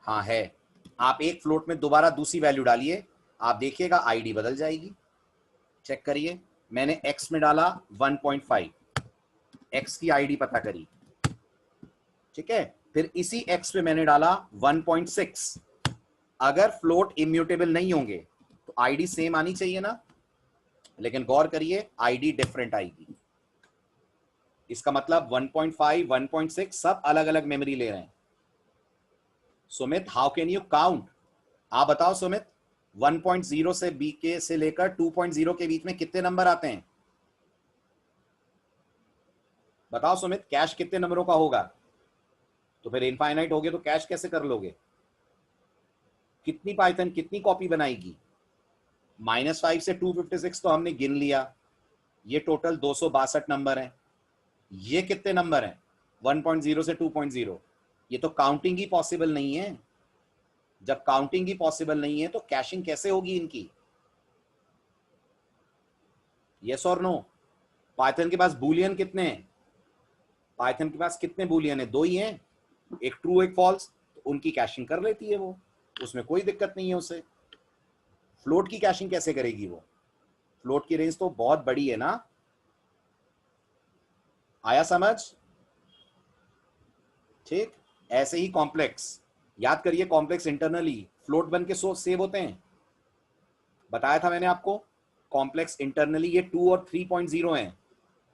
Speaker 1: हाँ है। आप एक फ्लोट में दोबारा दूसरी वैल्यू डालिए, आप देखिएगा आईडी बदल जाएगी। चेक करिए, मैंने x में डाला 1.5, x की आईडी पता करी, ठीक है, फिर इसी x पे मैंने डाला 1.6। अगर फ्लोट इम्यूटेबल नहीं होंगे तो आईडी सेम आनी चाहिए ना, लेकिन गौर करिए आईडी डिफरेंट आएगी। इसका मतलब 1.5, 1.6 सब अलग अलग मेमोरी ले रहे हैं। Sumit, how can you count? आप बताओ सुमित, 1.0 से बी के से लेकर 2.0 के बीच में कितने नंबर आते हैं? बताओ सुमित, कैश कितने नंबरों का होगा? तो फिर इनफाइनाइट हो गए तो कैश कैसे कर लोगे? कितनी पाइथन कितनी कॉपी बनाएगी? -5 से 256 तो हमने गिन लिया, ये टोटल 262 नंबर हैं। ये कितने नंबर हैं 1.0 से 2.0? ये तो काउंटिंग ही पॉसिबल नहीं है। जब काउंटिंग ही पॉसिबल नहीं है तो कैशिंग कैसे होगी इनकी? यस और नो? पाइथन के पास बूलियन कितने हैं? पाइथन के पास कितने बूलियन है? 2 ही हैं, एक ट्रू एक फॉल्स। तो उनकी कैशिंग कर लेती है वो, उसमें कोई दिक्कत नहीं है उसे। फ्लोट की कैशिंग कैसे करेगी वो? फ्लोट की रेंज तो बहुत बड़ी है ना। आया समझ? ठीक, ऐसे ही कॉम्प्लेक्स, याद करिए कॉम्प्लेक्स इंटरनली फ्लोट बन के सेव होते हैं, बताया था मैंने आपको। कॉम्प्लेक्स इंटरनली ये 2 और 3.0 हैं,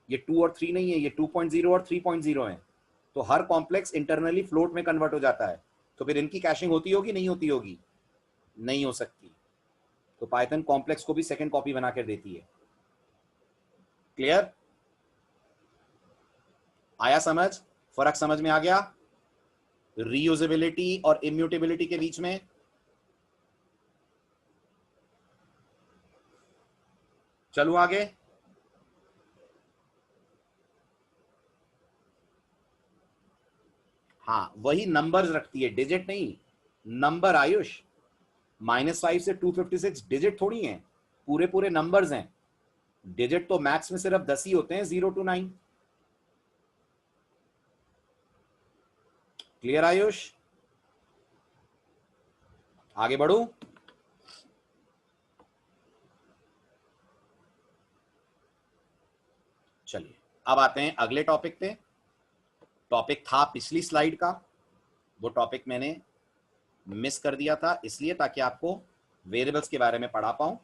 Speaker 1: ये 2 और 3 नहीं है, ये 2.0 और 3.0 है। तो हर कॉम्प्लेक्स इंटरनली फ्लोट में कन्वर्ट हो जाता है, तो फिर इनकी कैशिंग होती होगी नहीं होती होगी, नहीं हो सकती। तो पाइथन कॉम्प्लेक्स को भी सेकंड कॉपी बना कर देती है। क्लियर, आया समझ, फर्क समझ में आ गया रीयूजेबिलिटी और इम्यूटेबिलिटी के बीच में। चलूं आगे, हाँ वही नंबर्स रखती है, डिजिट नहीं, नंबर आयुष। -5 से 256 डिजिट थोड़ी हैं, पूरे पूरे नंबर्स हैं। डिजिट तो मैथ्स में सिर्फ 10 ही होते हैं, 0 to 9। क्लियर आयुष, आगे बढ़ू। चलिए अब आते हैं अगले टॉपिक पे। टॉपिक था पिछली स्लाइड का, वो टॉपिक मैंने मिस कर दिया था इसलिए, ताकि आपको वेरिएबल्स के बारे में पढ़ा पाऊं।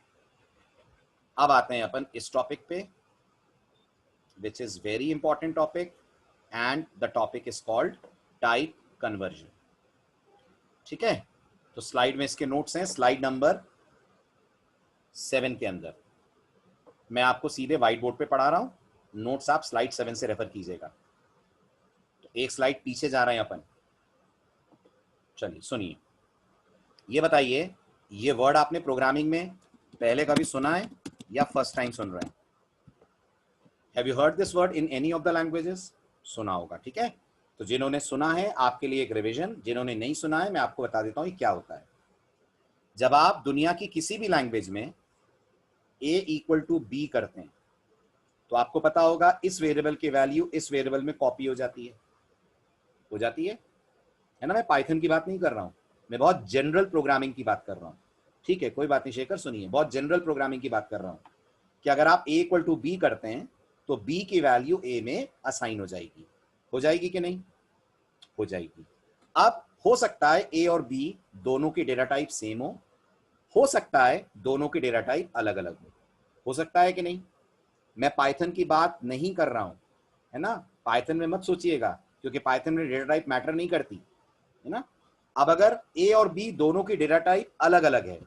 Speaker 1: अब आते हैं अपन इस टॉपिक पे, which is very important topic, and the topic is called type conversion. ठीक है, तो स्लाइड में इसके नोट्स हैं, स्लाइड नंबर 7 के अंदर। मैं आपको सीधे व्हाइट बोर्ड पे पढ़ा रहा हूं, नोट्स आप स्लाइड 7 से रेफर कीजिएगा। तो एक स्लाइड पीछे जा रहे हैं अपन। चलिए सुनिए, ये बताइए, ये वर्ड आपने प्रोग्रामिंग में पहले कभी सुना है या फर्स्ट टाइम सुन रहे हैं? Have you heard this word in any of the languages? सुना होगा, ठीक है। तो जिन्होंने सुना है आपके लिए एक रिवीजन, जिन्होंने नहीं सुना है मैं आपको बता देता हूं ये क्या होता है। जब आप दुनिया की किसी भी लैंग्वेज में a = b करते हैं, तो आपको पता होगा इस वेरिएबल की वैल्यू इस वेरिएबल में कॉपी हो जाती है, हो जाती है ना। मैं पाइथन की बात नहीं कर रहा हूं, मैं बहुत जनरल प्रोग्रामिंग की बात कर रहा हूं। ठीक है, कोई बात नहीं शेखर, सुनिए, बहुत जनरल प्रोग्रामिंग की बात कर रहा हूं कि अगर आप a = b करते हैं तो b की वैल्यू a में असाइन हो जाएगी, हो जाएगी कि नहीं? हो जाएगी। अब हो सकता है a और b दोनों की डेटा टाइप सेम हो सकता है दोनों की डेटा टाइप अलग अलग हो सकता है कि नहीं। मैं पाइथन की बात नहीं कर रहा हूं, है ना, पाइथन में मत सोचिएगा, क्योंकि पाइथन में डेटा टाइप मैटर नहीं करती, है ना। अब अगर a और b दोनों की डेटा टाइप अलग अलग है,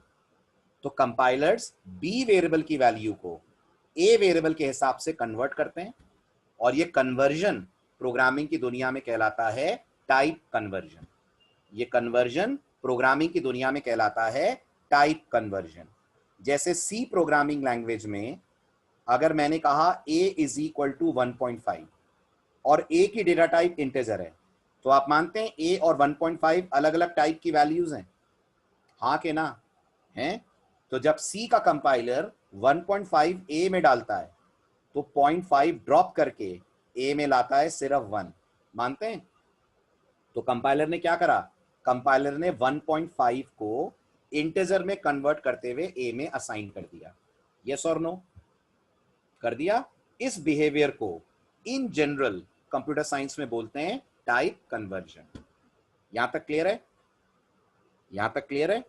Speaker 1: तो कंपाइलर्स b वेरिएबल की वैल्यू को a वेरिएबल के हिसाब से कन्वर्ट करते हैं, और ये कन्वर्जन प्रोग्रामिंग की दुनिया में कहलाता है टाइप कन्वर्जन। ये कन्वर्जन प्रोग्रामिंग की दुनिया में कहलाता है टाइप कन्वर्जन। जैसे सी प्रोग्रामिंग लैंग्वेज में अगर मैंने कहा a = 1.5 और a की डेटा टाइप इंटीजर है, तो आप मानते हैं a और 1.5 अलग अलग टाइप की वैल्यूज हैं, हाँ के ना? हैं। तो जब C का कंपाइलर 1.5 a में डालता है, तो 0.5 ड्रॉप करके a में लाता है सिर्फ 1, मानते हैं? तो कंपाइलर ने क्या करा, कंपाइलर ने 1.5 को इंटीजर में कन्वर्ट करते हुए a में असाइन कर दिया। यस और नो? कर दिया। इस बिहेवियर को इन जनरल कंप्यूटर साइंस में बोलते हैं टाइप कन्वर्जन। यहां तक क्लियर है? यहां तक क्लियर है?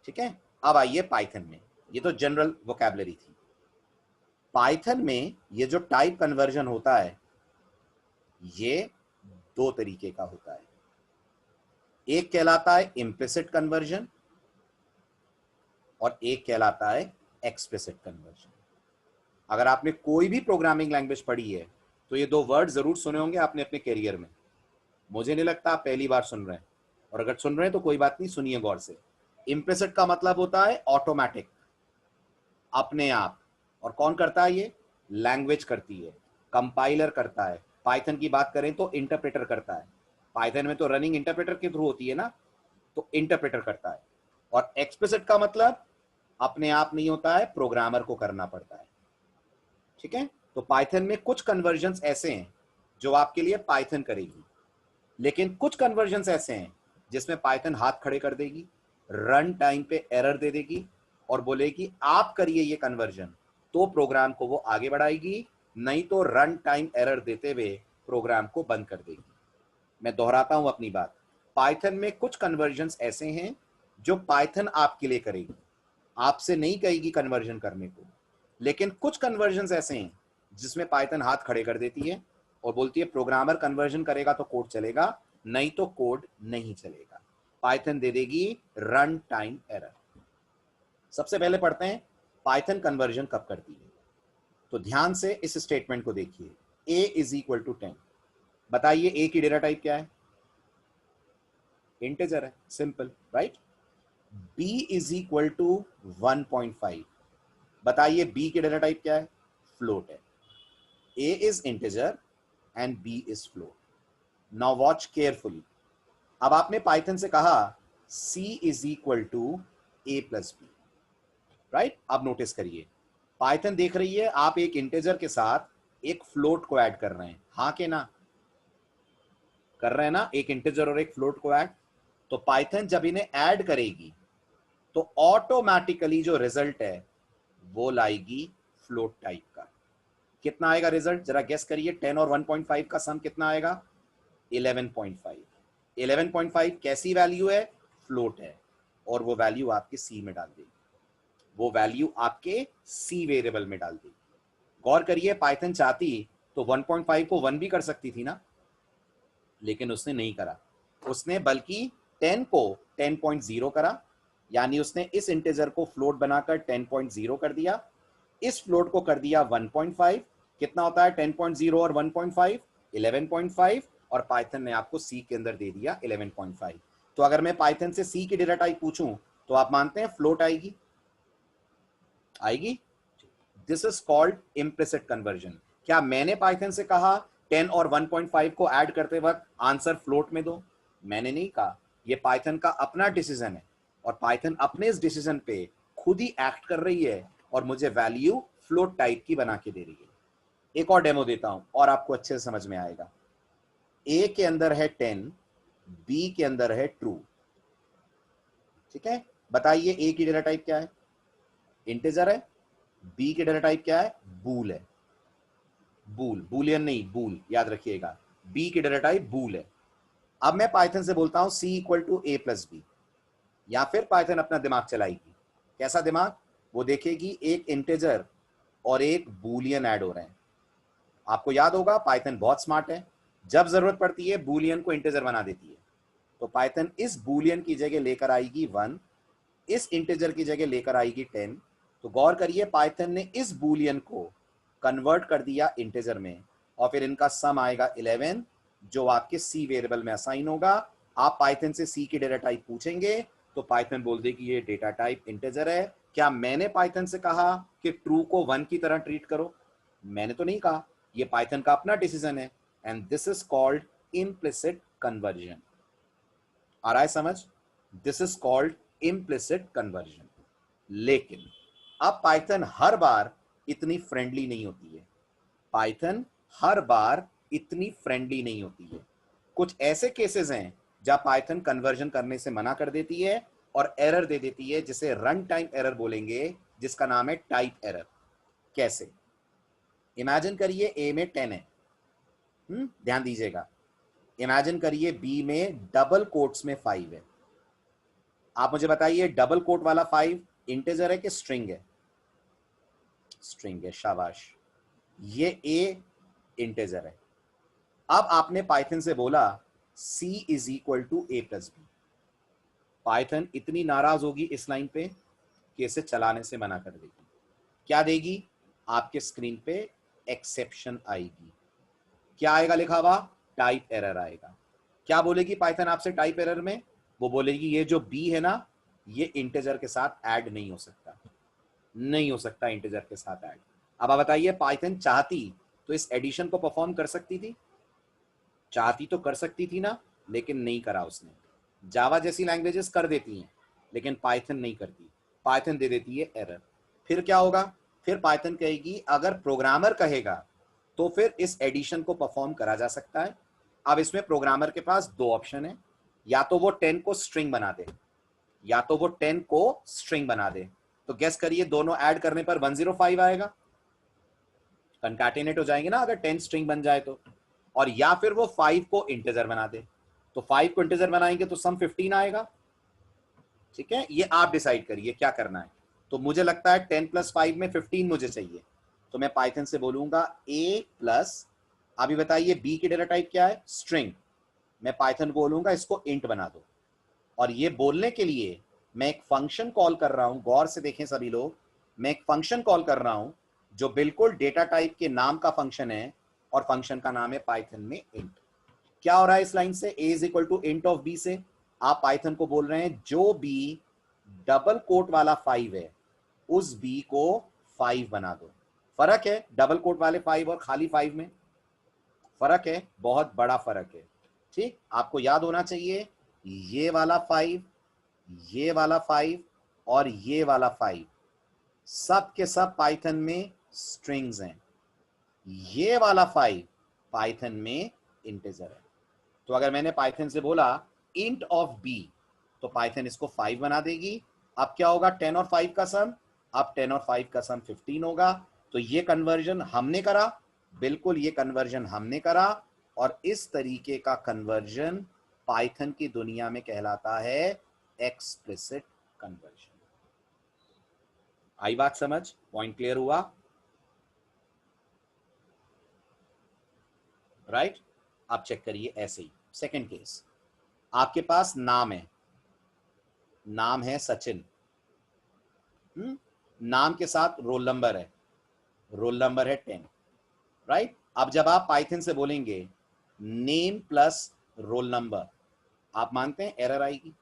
Speaker 1: ठीक है। अब आइए पाइथन में, ये तो जनरल वोकैबुलरी थी। पाइथन में ये जो टाइप कन्वर्जन होता है, ये दो तरीके का होता है। एक कहलाता है इम्प्लिसिट कन्वर्जन और एक कहलाता है एक्सप्लिसिट कन्वर्जन। अगर आपने कोई भी प्रोग्रामिंग लैंग्वेज पढ़ी है, तो ये दो वर्ड जरूर सुने होंगे आपने अपने करियर में। मुझे नहीं लगता आप पहली बार सुन रहे हैं, और अगर सुन रहे हैं तो कोई बात नहीं, सुनिए गौर से। इम्प्लिसिट का मतलब होता है ऑटोमेटिक, अपने आप। और कौन करता है ये? लैंग्वेज करती है, कंपाइलर करता है। पाइथन की बात करें तो इंटरप्रेटर करता है, पाइथन में तो रनिंग इंटरप्रेटर के थ्रू होती है ना, तो इंटरप्रेटर करता है। और एक्सप्लिसिट का मतलब अपने आप नहीं होता है, प्रोग्रामर को करना पड़ता है। ठीक है। तो पाइथन में कुछ कन्वर्जन्स ऐसे हैं जो आपके लिए पाइथन करेगी, लेकिन कुछ कन्वर्जन्स ऐसे हैं जिसमें पाइथन हाथ खड़े कर देगी, रन टाइम पे एरर दे देगी और बोलेगी आप करिए ये कन्वर्जन, तो प्रोग्राम को वो आगे बढ़ाएगी, नहीं तो रन टाइम एरर देते हुए प्रोग्राम को बंद कर देगी। मैं दोहराता हूं अपनी बात, पाइथन में कुछ कन्वर्जन्स ऐसे हैं जो पाइथन आपके लिए करेगी, आपसे नहीं कहेगी कन्वर्जन करने को। लेकिन कुछ कन्वर्जन्स ऐसे हैं जिसमें पाइथन हाथ खड़े कर देती है और बोलती है प्रोग्रामर कन्वर्जन करेगा तो कोड चलेगा, नहीं तो कोड नहीं चलेगा। पाइथन दे देगी रन टाइम एरर। सबसे पहले पढ़ते हैं पाइथन कन्वर्जन कब करती है। तो ध्यान से इस स्टेटमेंट को देखिए, a इज इक्वल टू 10। बताइए a की डेटा टाइप क्या है? इंटीजर है, simple, right. b is equal to 1.5। बताइए b की डेटा टाइप क्या है? फ्लोट है। a is integer and b is float. Now watch carefully. अब आपने पाइथन से कहा c is equal to a plus b, right. अब नोटिस करिए, पाइथन देख रही है आप एक इंटीजर के साथ एक फ्लोट को ऐड कर रहे हैं, हाँ के ना? कर रहे हैं ना, एक इंटीजर और एक फ्लोट को ऐड। तो पाइथन जब इन्हें ऐड करेगी तो ऑटोमेटिकली जो रिजल्ट है वो लाएगी फ्लोट टाइप का। कितना आएगा रिजल्ट? जरा गेस करिए, 10 और 1.5 का सम कितना आएगा? 11.5। 11.5 कैसी वैल्यू है? फ्लोट है, और वो वैल्यू आपके सी में डाल देगी, वो वैल्यू आपके सी वेरिएबल में डाल देगी। गौर करिए, पाइथन चाहती तो 1.5 को 1 भी कर सकती थी ना, लेकिन उसने नहीं करा। उसने बल्कि 10 को 10.0 करा, यानी उसने इस इंटीजर को फ्लोट बनाकर 10.0 कर दिया, इस फ्लोट को कर दिया 1.5। कितना होता है 10.0 और 1.5? 11.5। और पाइथन ने आपको सी के अंदर दे दिया 11.5। तो अगर मैं पाइथन से सी की डेटा टाइप पूछूं तो आप मानते हैं फ्लोट आएगी? आएगी। This is called implicit conversion. क्या मैंने पाइथन से कहा 10 और 1.5 को ऐड करते वक्त आंसर फ्लोट में दो? मैंने नहीं कहा, ये पाइथन का अपना डिसीजन है, और पाइथन अपने इस डिसीजन पे खुद ही एक्ट कर रही है और मुझे वैल्यू फ्लोट टाइप की बना के दे रही है। एक और डेमो देता हूं और आपको अच्छे से समझ में आएगा। ए के अंदर है 10, बी के अंदर है ट्रू, ठीक है। बताइए ए की डेटा टाइप क्या है? इंटीजर है। बी की डेटा टाइप क्या है? बूल है। बूल, बूलियन नहीं, बूल, याद रखिएगा। बी की डेटा टाइप बूल है। अब मैं पाइथन से बोलता हूं C equal to A plus B, या फिर पाइथन अपना दिमाग चलाएगी। कैसा दिमाग? वो देखेगी एक इंटीजर और एक बूलियन ऐड हो रहे हैं। आपको याद होगा पाइथन बहुत स्मार्ट है, जब जरूरत पड़ती है बूलियन को इंटीजर बना देती है। तो पाइथन इस बूलियन की जगह लेकर आएगी 1, इस इंटीजर की जगह लेकर आएगी 10। तो गौर करिए, पाइथन ने इस बूलियन को कन्वर्ट कर दिया इंटीजर में, और फिर इनका सम आएगा 11, जो आपके सी वेरिएबल में असाइन होगा। आप पाइथन से सी की डेटा टाइप पूछेंगे तो पाइथन बोल देगी ये डेटा टाइप इंटीजर है। क्या मैंने पाइथन से कहा कि ट्रू को 1 की तरह ट्रीट करो? मैंने तो नहीं कहा, ये पाइथन का अपना डिसीजन है, and this is called implicit conversion. आ रहा है समझ? This is called implicit conversion. लेकिन अब पाइथन हर बार इतनी फ्रेंडली नहीं होती है। पाइथन हर बार इतनी फ्रेंडली नहीं होती है। कुछ ऐसे केसेस हैं जहां पाइथन कन्वर्जन करने से मना कर देती है और एरर दे देती है, जिसे रन टाइम एरर बोलेंगे, जिसका नाम है टाइप एरर। कैसे? इमेजिन करिए ए में 10 है, ध्यान दीजिएगा। इमेजिन करिए बी में डबल कोट्स में 5 है। आप मुझे बताइए डबल कोट वाला 5 इंटीजर है कि स्ट्रिंग है? स्ट्रिंग है, शाबाश। ये ए इंटीजर है। अब आपने पाइथन से बोला c is equal to A plus b. Python इतनी नाराज होगी इस लाइन पे कि इसे चलाने से मना कर देगी। क्या देगी? आपके स्क्रीन पे एक्सेप्शन आएगी। क्या आएगा लिखा हुआ? टाइप एरर आएगा। क्या बोलेगी पाइथन आपसे टाइप एरर में? वो बोलेगी ये जो बी है ना, ये इंटीजर के साथ ऐड नहीं हो सकता, नहीं हो सकता इंटीजर के साथ ऐड। अब आप बताइए, पाइथन चाहती तो इस एडिशन को परफॉर्म कर सकती थी? चाहती तो कर सकती थी ना, लेकिन नहीं करा उसने। जावा जैसी लैंग्वेजेस कर देती हैं, लेकिन पाइथन नहीं करती। पाइथन दे देती है एरर। फिर क्या होगा? फिर पाइथन कहेगी अगर प्रोग्रामर कहेगा तो फिर इस एडिशन को परफॉर्म करा जा सकता है। अब इसमें प्रोग्रामर के पास दो ऑप्शन है, या तो वो 10 को स्ट्रिंग बना दे, या तो वो 10 को स्ट्रिंग बना दे। तो गेस करिए, दोनों ऐड करने पर 105 आएगा। कंकैटिनेट हो जाएंगे ना अगर 10 स्ट्रिंग बन जाए तो। और या फिर वो 5 को इंटीजर बना दे। तो 5 को इंटीजर बनाएंगे तो सम 15 आएगा। ठीक है, ये आप डिसाइड करिए क्या करना है। तो मुझे लगता है 10 + 5 में 15 मुझे चाहिए, तो मैं पाइथन से बोलूंगा a प्लस, अभी बताइए b की डेटा टाइप क्या है, स्ट्रिंग। मैं पाइथन बोलूंगा इसको इंट बना दो, और ये बोलने के लिए मैं एक फंक्शन कॉल कर रहा हूं। गौर से देखें सभी लोग, मैं एक फंक्शन कॉल कर रहा हूं जो बिल्कुल डेटा टाइप के नाम का फंक्शन है, और फंक्शन का नाम है पाइथन में इंट। क्या हो रहा है इस लाइन से, a is equal to int of b से आप पाइथन को बोल रहे हैं जो b डबल कोट वाला 5 है उस b को 5 बना दो। फर्क है डबल कोट वाले 5 और खाली 5 में, फर्क है, बहुत बड़ा फर्क है। ठीक, आपको याद होना चाहिए ये वाला 5, ये वाला 5 और ये वाला 5 सब के सब पाइथन में स्ट्रिंग्स हैं। ये वाला 5 पाइथन में इंटीजर है। तो अगर मैंने पाइथन से बोला इंट ऑफ b, तो पाइथन इसको 5 बना देगी। अब क्या होगा, 10 और 5 का सम, अब 10 और 5 का सम 15 होगा। तो ये कन्वर्जन हमने करा, बिल्कुल ये कन्वर्जन हमने करा, और इस तरीके का कन्वर्जन पाइथन की दुनिया में कहलाता है एक्सप्लिसिट कन्वर्जन। आई बात समझ, पॉइंट क्लियर हुआ? राइट, आप चेक करिए ऐसे ही। सेकंड केस, आपके पास नाम है, नाम है सचिन, नाम के साथ रोल नंबर है, रोल नंबर है 10। राइट, अब जब आप पाइथन से बोलेंगे नेम प्लस रोल नंबर, आप मानते हैं एरर आएगी?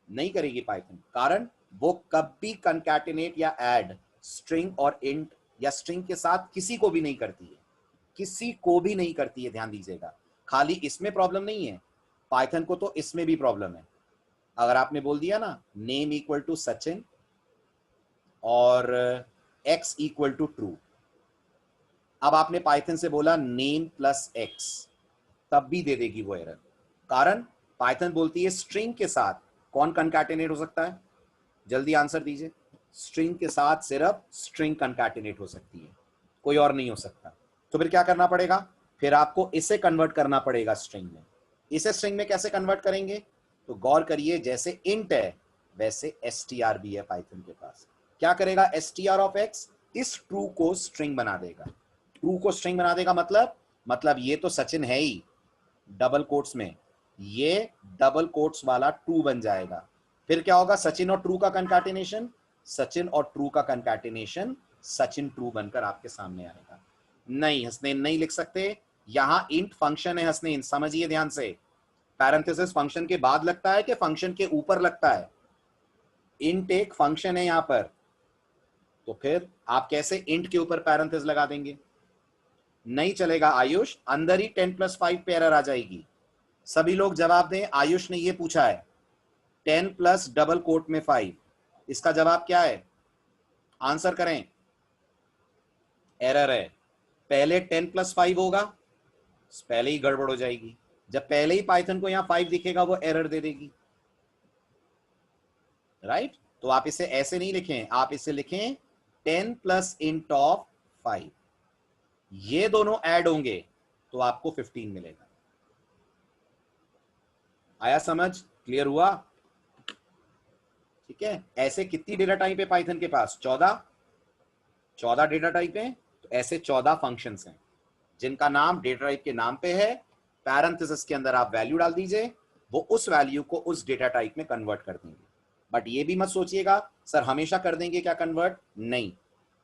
Speaker 1: नहीं करेगी पाइथन, कारण वो कभी कंकैटिनेट या ऐड स्ट्रिंग और इंट या स्ट्रिंग के साथ किसी को भी नहीं करती है, किसी को भी नहीं करती है। ध्यान दीजिएगा, खाली इसमें प्रॉब्लम नहीं है, पाइथन को तो इसमें भी प्रॉब्लम है। अगर आपने बोल दिया ना नेम इक्वल टू सचिन और x इक्वल टू ट्रू, अब आपने पाइथन से बोला नेम प्लस x, तब भी दे देगी वो एरर, कारण पाइथन बोलती है स्ट्रिंग के साथ कौन कंकैटिनेट हो सकता है? जल्दी आंसर दीजिए। स्ट्रिंग के साथ सिर्फ स्ट्रिंग कंकैटिनेट हो सकती है, कोई और नहीं हो सकता। तो फिर क्या करना पड़ेगा, फिर आपको इसे कन्वर्ट करना पड़ेगा स्ट्रिंग में। इसे स्ट्रिंग में कैसे कन्वर्ट करेंगे? तो गौर करिए, जैसे इंट है वैसे str भी है पाइथन के पास। क्या करेगा str ऑफ x, इस ट्रू को स्ट्रिंग बना देगा। ट्रू को स्ट्रिंग बना देगा मतलब ये तो सचिन है ही, डबल कोट्स में ये डबल कोट्स वाला ट्रू बन जाएगा। फिर क्या होगा, सचिन और ट्रू का कंकैटिनेशन, सचिन और ट्रू का कंकैटिनेशन सचिन ट्रू बनकर आपके सामने आएगा। नहीं हसनैन नहीं लिख सकते, यहां इंट फंक्शन है हसनैन, समझिए ध्यान से। पैरेंथेसिस फंक्शन के बाद लगता है कि फंक्शन के ऊपर लगता है? इंट एक फंक्शन है यहां पर, तो फिर आप कैसे इंट के ऊपर पैरेंथेसिस लगा देंगे? नहीं चलेगा आयुष, अंदर ही 10 + 5 पे एरर आ जाएगी। सभी लोग जवाब दें, आयुष ने ये पूछा है 10 प्लस डबल कोट में 5, इसका जवाब क्या है? आंसर करें। एरर है, पहले 10 + 5 होगा, पहले ही गड़बड़ हो जाएगी। जब पहले ही पाइथन को यहां 5 दिखेगा वो एरर दे देगी। राइट, तो आप इसे ऐसे नहीं लिखें, आप इसे लिखें 10 प्लस इंट ऑफ 5, ये दोनों ऐड होंगे तो आपको 15 मिलेगा। आया समझ, क्लियर हुआ? ठीक है, ऐसे कितनी डेटा टाइप है पाइथन के पास? 14 डेटा टाइप है। तो ऐसे 14 फंक्शंस हैं जिनका नाम डेटा टाइप के नाम पे है। पैरेंथेसिस के अंदर आप वैल्यू डाल दीजिए, वो उस वैल्यू को उस डेटा टाइप में कन्वर्ट कर देंगे। बट ये भी मत सोचिएगा सर हमेशा कर देंगे क्या कन्वर्ट, नहीं।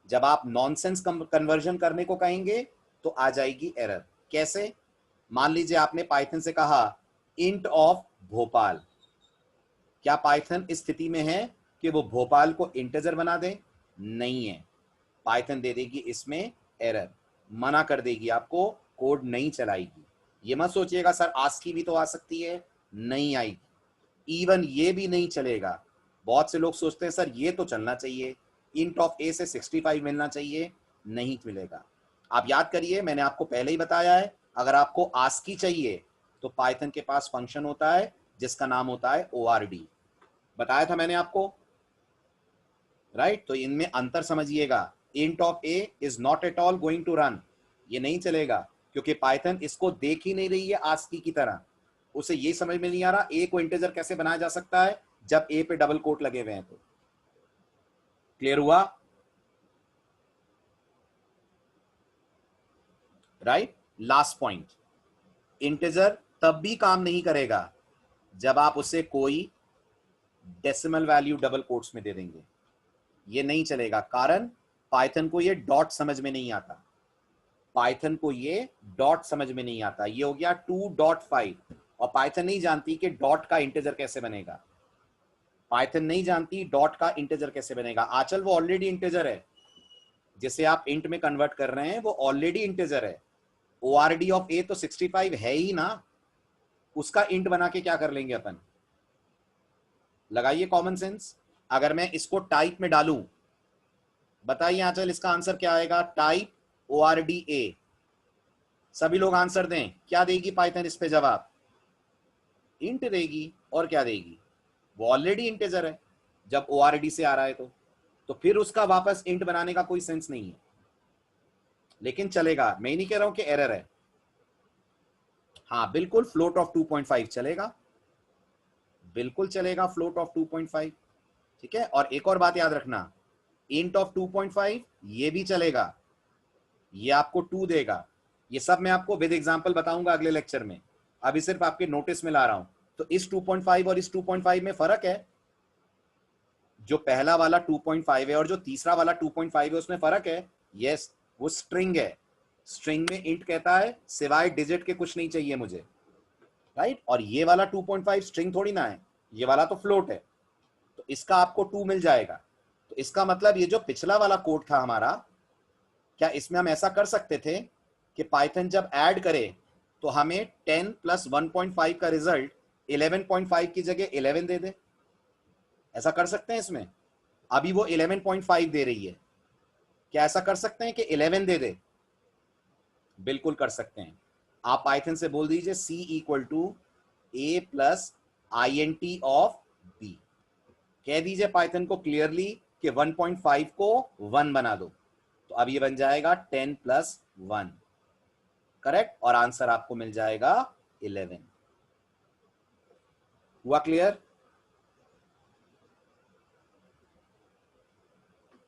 Speaker 1: जब आप नॉनसेंस कन्वर्जन करने को कहेंगे तो आ जाएगी एरर। कैसे? मान लीजिए आपने पाइथन से कहा इंट ऑफ भोपाल, क्या पाइथन इस स्थिति में है कि वो भोपाल को इंटीजर बना दे? नहीं है, पाइथन दे देगी इसमें एरर, मना कर देगी, आपको कोड नहीं चलाएगी। ये मत सोचिएगा सर आस्की भी तो आ सकती है, नहीं आएगी। इवन ये भी नहीं चलेगा। बहुत से लोग सोचते हैं सर ये तो चलना चाहिए, इंट ऑफ ए से 65 मिलना चाहिए, नहीं मिलेगा। आप याद करिए, मैंने आपको पहले ही बताया है, अगर आपको आस्की चाहिए तो पाइथन के पास फंक्शन होता है जिसका नाम होता है ORD, बताया था मैंने आपको। राइट, तो इनमें अंतर समझिएगा। Int of a is not at all going to run, ये नहीं चलेगा। क्योंकि पाइथन इसको देख ही नहीं रही है आस्की की तरह। उसे ये समझ में नहीं आ रहा ए को इंटीजर कैसे बनाया जा सकता है जब ए पे डबल कोट लगे हुए हैं। तो क्लियर हुआ? राइट। लास्ट पॉइंट, इंटीजर तब भी काम नहीं करेगा जब आप उसे कोई डेसिमल वैल्यू डबल कोट्स में दे देंगे। ये नहीं चलेगा, कारण पाइथन को ये डॉट समझ में नहीं आता। पाइथन को ये डॉट समझ में नहीं आता। ये हो गया 2.5 और पाइथन नहीं जानती कि डॉट का इंटीजर कैसे बनेगा। पाइथन नहीं जानती डॉट का इंटीजर कैसे बनेगा। आचल वो ऑलरेडी इंटीजर है, जिसे आप इंट में कन्वर्ट कर रहे हैं वो ऑलरेडी इंटीजर है। ORD ऑफ ए तो 65 है ही ना, उसका इंट बना के क्या कर लेंगे अपन? लगाइए कॉमन सेंस। अगर मैं इसको टाइप में डालूं, बताइए आंचल इसका आंसर क्या आएगा? टाइप ORD ए। सभी लोग आंसर दें, क्या देगी पाइथन इस पे जवाब? इंट देगी। और क्या देगी? वो ऑलरेडी इंटीजर है जब ORD से आ रहा है तो फिर उसका वापस इंट बनाने का कोई सेंस नहीं है। लेकिन चलेगा, मैं नहीं कह रहा हूं कि एरर है। हाँ बिल्कुल, फ्लोट ऑफ 2.5 चलेगा, बिल्कुल चलेगा फ्लोट ऑफ 2.5। ठीक है, और एक और बात याद रखना, इंट ऑफ 2.5 ये भी चलेगा, ये आपको 2 देगा। ये सब मैं आपको विद एग्जांपल बताऊंगा अगले लेक्चर में, अभी सिर्फ आपके नोटिस में ला रहा हूं। तो इस 2.5 और इस 2.5 में फर्क है। जो पहला वाला 2.5 है और जो तीसरा वाला 2.5 है उसमें फर्क है। यस, वो स्ट्रिंग है। स्ट्रिंग में इंट कहता है सिवाय डिजिट के कुछ नहीं चाहिए मुझे, राइट। और ये वाला 2.5 स्ट्रिंग थोड़ी ना है, ये वाला तो फ्लोट है। तो इसका आपको 2 मिल जाएगा। तो इसका मतलब ये जो पिछला वाला कोड था हमारा, क्या इसमें हम ऐसा कर सकते थे कि पाइथन जब ऐड करे तो हमें 10 + 1.5 का रिजल्ट 11.5 की जगह 11 दे दे? ऐसा कर सकते हैं इसमें? अभी वो 11.5 दे रही है, क्या ऐसा कर सकते हैं कि 11 दे दे? बिल्कुल कर सकते हैं। आप पाइथन से बोल दीजिए C = A + INT of B। कह दीजिए पाइथन को क्लियरली कि 1.5 को 1 बना दो, तो अब ये बन जाएगा 10 + 1, करेक्ट। और आंसर आपको मिल जाएगा 11। हुआ क्लियर?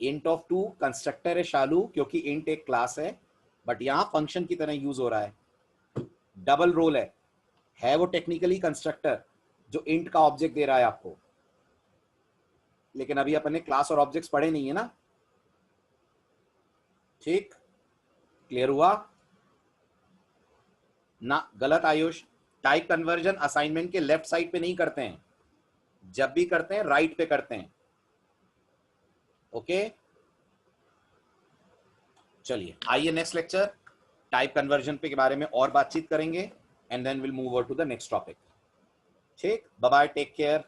Speaker 1: इंट ऑफ 2 कंस्ट्रक्टर है शालू, क्योंकि इंट एक क्लास है, बट यहां फंक्शन की तरह यूज हो रहा है। डबल रोल है वो टेक्निकली कंस्ट्रक्टर जो इंट का ऑब्जेक्ट दे रहा है आपको, लेकिन अभी अपन ने क्लास और ऑब्जेक्ट्स पढ़े नहीं है ना। ठीक, क्लियर हुआ ना? गलत आयुष, टाइप कन्वर्जन असाइनमेंट के लेफ्ट साइड पे नहीं करते हैं, जब भी करते हैं राइट पे करते हैं। ओके, चलिए आइए नेक्स्ट लेक्चर टाइप कन्वर्जन पे के बारे में और बातचीत करेंगे, and then will move over to the next topic. ठीक, बाय बाय, टेक केयर।